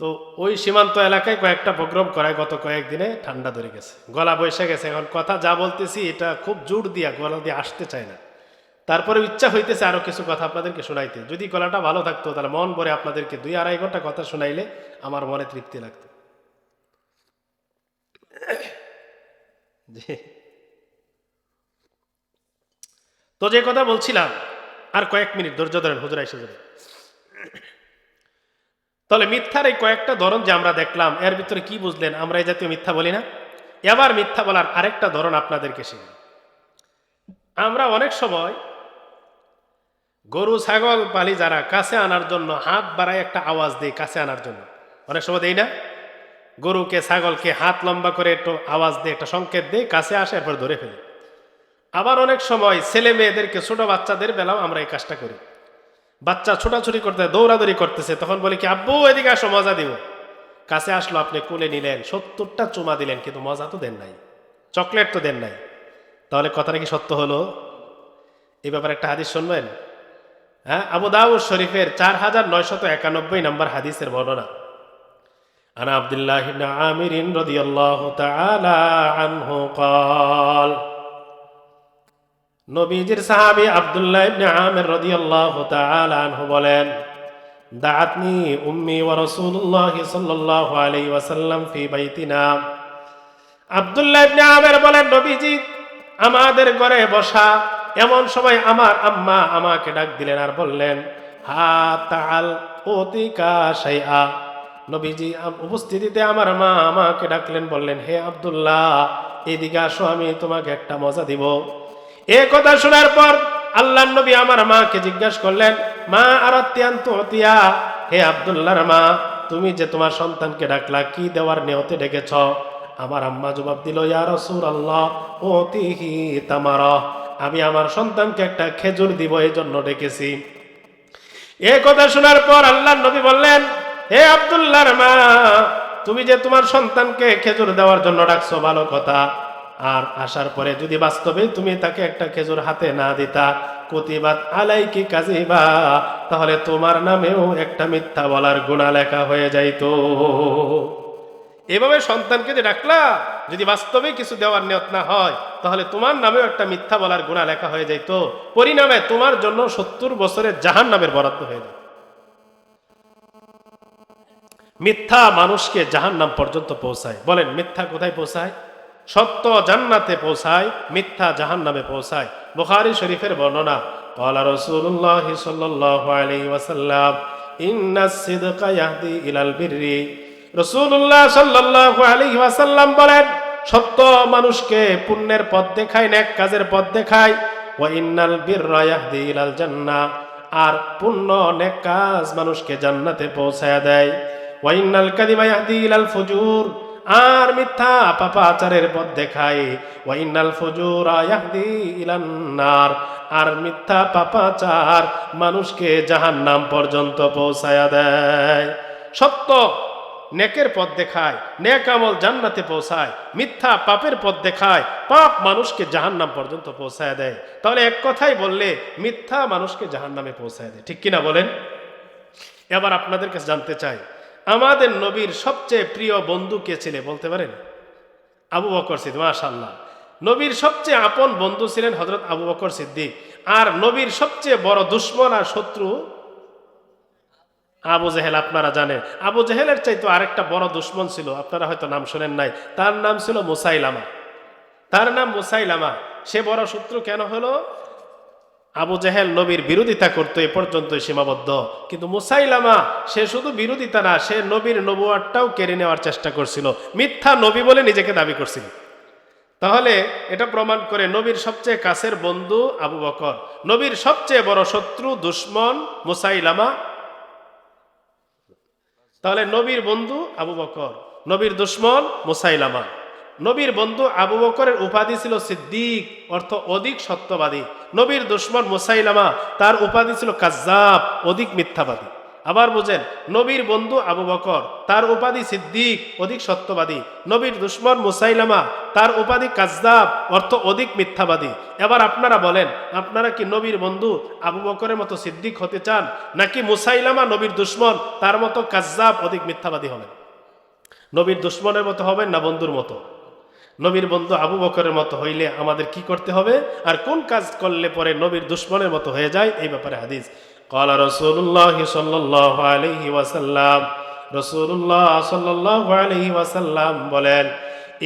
তো ওই সীমান্ত এলাকায় কয়েকটা প্রোগ্রাম করায় গত কয়েকদিনে ঠান্ডা ধরে গেছে, গলা বসে গেছে। এখন কথা যা বলতেছি এটা খুব জোর দিয়া গলা দিয়ে আসতে চায় না। তারপরে ইচ্ছা হইতেছে আরো কিছু কথা আপনাদেরকে শোনাইতে। যদি গলাটা ভালো থাকতো তাহলে মন ভরে আপনাদেরকে 2-2.5 ঘন্টা কথা শোনাইলে আমার মনে তৃপ্তি লাগতো। তো যে কথা বলছিলাম, আর কয়েক মিনিট ধৈর্য ধরেন, হুজুর এসে যাবে। তাহলে মিথ্যার এই কয়েকটা ধরন যে আমরা দেখলাম, এর ভিতরে কি বুঝলেন? আমরা এই জাতীয় মিথ্যা বলি না। এবার মিথ্যা বলার আরেকটা ধরন আপনাদেরকে শেখাই। আমরা অনেক সময় গরু ছাগল পালি যারা, কাছে আনার জন্য হাত বাড়ায় একটা আওয়াজ দেয়, কাছে আনার জন্য অনেক সময় দেই না? গরুকে ছাগলকে হাত লম্বা করে একটু আওয়াজ দিয়ে একটা সংকেত দেয়, কাছে আসে, এরপর ধরে ফেলে। আবার অনেক সময় ছেলে মেয়েদেরকে, ছোট বাচ্চাদের বেলাও আমরা এই কাজটা করি। বাচ্চা ছোটাছুটি করতে দৌড়াদৌড়ি করতেছে, তখন বলি কি, আব্বু এদিকে আসো মজা দিব। কাছে আসলো, আপনি কোলে নিলেন, 70টা চুমা দিলেন, কিন্তু মজা তো দেন নাই, চকলেট তো দেন নাই। তাহলে কথাটা কি সত্য হলো? এই ব্যাপারে একটা হাদিস শুনবেন, হ্যাঁ, আবু দাউদ শরীফের 4991 নম্বর হাদিসের বর্ণনা। আনা আব্দুল্লাহ ইবনে আমির রাদিয়াল্লাহু তাআলা আনহু قال, নবীজির সাহাবী আব্দুল্লাহ ইবনে আমির রাদিয়াল্লাহু তাআলা আনহু বলেন, দাআতনি উম্মি ওয়া রাসূলুল্লাহ সাল্লাল্লাহু আলাইহি ওয়াসাল্লাম ফি বাইতিনা। আব্দুল্লাহ ইবনে আমির বলেন, নবীজি আমাদের ঘরে বসা, এমন সময় আমার আম্মা আমাকে ডাক দিলেন আর বললেন, হা তাআল উতিকা শাইআ। নবীজি উপস্থিতিতে আমার মা আমাকে ডাকলেন, বললেন, হে আব্দুল্লাহ এদিকে আসো, আমি তোমাকে একটা মজা দিব। এ কথা শোনার পর আল্লাহর নবী আমার মাকে জিজ্ঞাসা করলেন, মা আরাতি আন তুতিয়া, হে আব্দুল্লাহর মা, তুমি যে তোমার সন্তানকে ডাকলা, কি দেওয়ার নিয়তে ডেকেছ? আমার আম্মা জবাব দিল, ইয়া রাসূলুল্লাহ উতিহি তামারা, আমি আমার সন্তানকে একটা খেজুর দিব, এই জন্য ডেকেছি। এ কথা শোনার পর আল্লাহর নবী বললেন, হে আব্দুল্লাহর মা, তুমি যে তোমার সন্তানকে খেজুর দেওয়ার জন্য ডাকছো, ভালো কথা, আর আসার পরে যদি বাস্তবে তুমি তাকে একটা খেজুর হাতে না দিতা, কুতিবাত আলাইকি কাযিবা, তাহলে তোমার নামেও একটা মিথ্যা বলার গুনাহ লেখা হয়ে যাইতো। এভাবে সন্তানকে যে ডাকলা, যদি বাস্তবে কিছু দেওয়ার নিয়ত না হয়, তাহলে তোমার নামেও একটা মিথ্যা বলার গুনাহ লেখা হয়ে যাইতো। পরিণামে তোমার জন্য 70 বছরের জাহান্নামের বরাদ্দ হয়ে যায়। মিথ্যা মানুষকে জাহান্নাম পর্যন্ত পৌঁছায়। বলেন, মিথ্যা কোথায় পৌঁছায়? সত্য জান্নাতে পৌঁছায়, মিথ্যা জাহান্নামে পৌঁছায়। বুখারী শরীফের বর্ণনা, ক্বালা রাসূলুল্লাহ সাল্লাল্লাহু আলাইহি ওয়াসাল্লাম, ইন্নাস সিদকা ইয়াহদি ইলাল বিররি। রাসূলুল্লাহ সাল্লাল্লাহু আলাইহি ওয়াসাল্লাম বলেন, সত্য মানুষকে পুণ্যের পথ দেখায়, নেক কাজের পথ দেখায়। ওয়া ইন্নাল বিররা ইয়াহদি ইলাল জান্নাহ, আর পুণ্য নেক কাজ মানুষকে জান্নাতে পৌঁছায় দেয়। ওয়া ইন্নাল কাযিবা ইয়াহদি ইলাল ফুজুর, আর মিথ্যা পাপাচারের পথ দেখায়। ওয়া ইন্নাল ফুজুরা ইয়াহদি ইলান নার, আর মিথ্যা পাপাচার মানুষকে জাহান্নাম পর্যন্ত পৌঁছায়া দেয়। সত্য নেকের পথ দেখায়, নেক আমল জান্নাতে পৌঁছায়। মিথ্যা পাপের পথ দেখায়, পাপ মানুষকে জাহান্নাম পর্যন্ত পৌঁছায় দেয়। তাহলে এক কথাই বললে, মিথ্যা মানুষকে জাহান্নামে পৌঁছায় দেয়। ঠিক কিনা বলেন? এবার আপনাদের কাছে জানতে চাই, আমাদের নবীর সবচেয়ে প্রিয় বন্ধু কে ছিলে বলতে পারেন? আবু বকর সিদ্দিক। মাশাআল্লাহ, নবীর সবচেয়ে আপন বন্ধু ছিলেন হযরত আবু বকর সিদ্দিক। আর নবীর সবচেয়ে বড় দুশমন আর শত্রু আবু জেহেল। আপনারা জানেন, আবু জেহেলের চাইতে আরেকটা বড় দুশমন ছিল, আপনারা হয়তো নাম শুনেন নাই, তার নাম ছিল মুসাইলামা। তার নাম মুসাইলামা। সে বড় শত্রু কেন হলো? আবু জেহেল নবীর বিরোধিতা করতো এ পর্যন্ত সীমাবদ্ধ, কিন্তু মুসাইলামা সে শুধু বিরোধিতা না, সে নবীর নবুয়াতটাও কেড়ে নেওয়ার চেষ্টা করছিল, মিথ্যা নবী বলে নিজেকে দাবি করছিল। তাহলে এটা প্রমাণ করে নবীর সবচেয়ে কাছের বন্ধু আবু বকর, নবীর সবচেয়ে বড় শত্রু দুশমন মুসাইলামা। তাহলে নবীর বন্ধু আবু বকর, নবীর দুশমন মুসাইলামা। নবীর বন্ধু আবু বকরের উপাধি ছিল সিদ্দিক, অর্থ অধিক সত্যবাদী। নবীর দুশমন মুসাইলামা, তার উপাধি ছিল কাজ্জাব, অধিক মিথ্যাবাদী। আবার বুঝেন, নবীর বন্ধু আবু বকর, তার উপাধি সিদ্দিক, অধিক সত্যবাদী। নবীর দুশমন মুসাইলামা, তার উপাধি কাজ্জাব, অর্থ অধিক মিথ্যাবাদী। এবার আপনারা বলেন, আপনারা কি নবীর বন্ধু আবু বকরের মতো সিদ্দিক হতে চান, নাকি মুসাইলামা নবীর দুশমন তার মতো কাজ্জাব, অধিক মিথ্যাবাদী হবেন? নবীর দুশমনের মতো হবেন না বন্ধুর মতো? নবীর বন্ধু আবু বকরের মতো হইলে আমাদের কি করতে হবে, আর কোন কাজ করলে পরে নবীর দুশমনের মতো হয়ে যায়, এই ব্যাপারে হাদিস। ক্বালা রাসূলুল্লাহ সাল্লাল্লাহু আলাইহি ওয়াসাল্লাম, রাসূলুল্লাহ সাল্লাল্লাহু আলাইহি ওয়াসাল্লাম বলেন,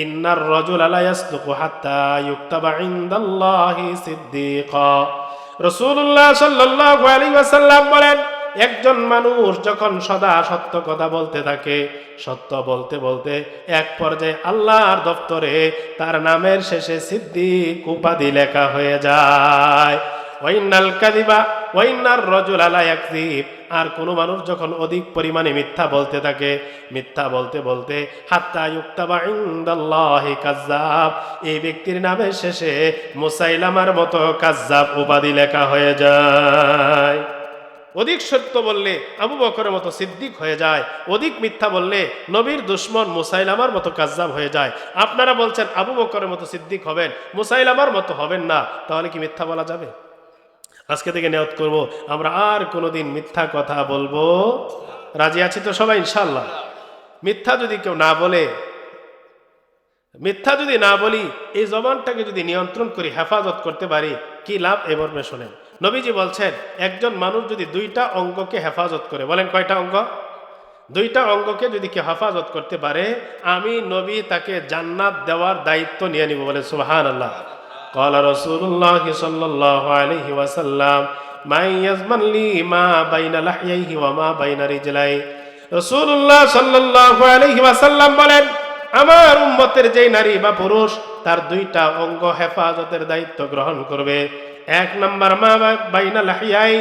ইন্নার রাজুলা লা ইয়াসদুকু হাত্তা ইউকতাবা ইনদাল্লাহি সিদ্দিকা। রাসূলুল্লাহ সাল্লাল্লাহু আলাইহি ওয়াসাল্লাম বলেন, একজন মানুষ যখন সদা সত্য কথা বলতে থাকে, সত্য বলতে বলতে এক পর্যায়ে আল্লাহর দপ্তরে তার নামের শেষে সিদ্দিক উপাধি লেখা হয়ে যায়। ওয়াইনাল কাযিবা ওয়াইনার রাজুলা লা ইয়াকযিব। আর কোনো মানুষ যখন অধিক পরিমাণে মিথ্যা বলতে থাকে, মিথ্যা বলতে বলতে হাত্তা ইউকতাবা ইনদাল্লাহি কাজ্জাব, এই ব্যক্তির নামের শেষে মুসাইলামার মতো কাজ্জাব উপাধি লেখা হয়ে যায়। অধিক সত্য বললে আবু বকরের মতো সিদ্দিক হয়ে যায়, অধিক মিথ্যা বললে নবীর দুশমন মুসাইলামার মতো কাজ্জাব হয়ে যায়। আপনারা বলছেন আবু বকরের মতো সিদ্দিক হবেন, মুসাইলামার মতো হবেন না, তাহলে কি মিথ্যা বলা যাবে? আজকে থেকে নিয়ত করব, আমরা আর কোনোদিন মিথ্যা কথা বলবো। রাজি আছি তো সবাই ইনশাআল্লাহ? মিথ্যা যদি কেউ না বলে, মিথ্যা যদি না বলি, এই জবানটাকে যদি নিয়ন্ত্রণ করি, হেফাজত করতে পারি, কি লাভ এ মর্মে শোনেন। নবীজি বলছেন, একজন মানুষ যদি দুইটা অঙ্গকে হেফাজত করে, বলেন কয়টা অঙ্গ? দুইটা অঙ্গকে যদি কেউ হেফাজত করতে পারে, আমি নবী তাকে জান্নাত দেওয়ার দায়িত্ব নিয়ে নিব। বলে সুবহানাল্লাহ। ক্বালা রাসূলুল্লাহ সাল্লাল্লাহু আলাইহি ওয়াসাল্লাম, মান ইয়াজমান লি মা বাইনা লাহইহি ওয়া মা বাইনা রিজলাই। রাসূলুল্লাহ সাল্লাল্লাহু আলাইহি ওয়াসাল্লাম বলেন, আমার উম্মতের যেই নারী বা পুরুষ তার দুইটা অঙ্গ হেফাজতের দায়িত্ব গ্রহণ করবে, এক নাম্বার মা বাইনা লাহিয়াই,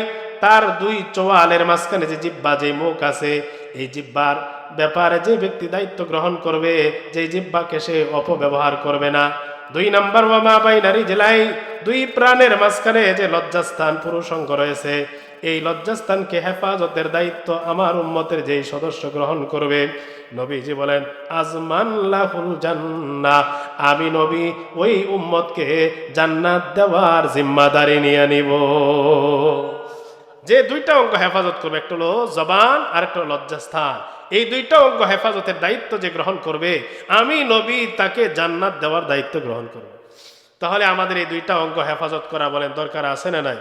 তার দুই চোয়ালের মাঝখানে যে জিহ্বা, যে মুখ আছে, এই জিহ্বার ব্যাপারে যে ব্যক্তি দায়িত্ব গ্রহণ করবে, যে জিহ্বাকে সে অপব্যবহার করবে না। দুই নাম্বার ওয়া মা বাইনা রিজলাই, দুই প্রাণের মাঝখানে যে লজ্জাস্থান পুরুষ অঙ্গ রয়েছে, এই লজ্জাস্থানকে হেফাজতের দায়িত্ব আমার উম্মতের যেই সদস্য গ্রহণ করবে, নবীজি বলেন, আজমান লাহুল জান্নাহ, আমি নবী ওই উম্মতকে জান্নাত দেওয়ার জিম্মাদারি নিয়ে নিব। যে দুইটা অঙ্গ হেফাজত করবে, একটা হলো জবান আর একটা হলো লজ্জাস্থান, এই দুইটা অঙ্গ হেফাজতের দায়িত্ব যে গ্রহণ করবে, আমি নবী তাকে জান্নাত দেওয়ার দায়িত্ব গ্রহণ করব। তাহলে আমাদের এই দুইটা অঙ্গ হেফাজত করা, বলেন দরকার আছে না নাই?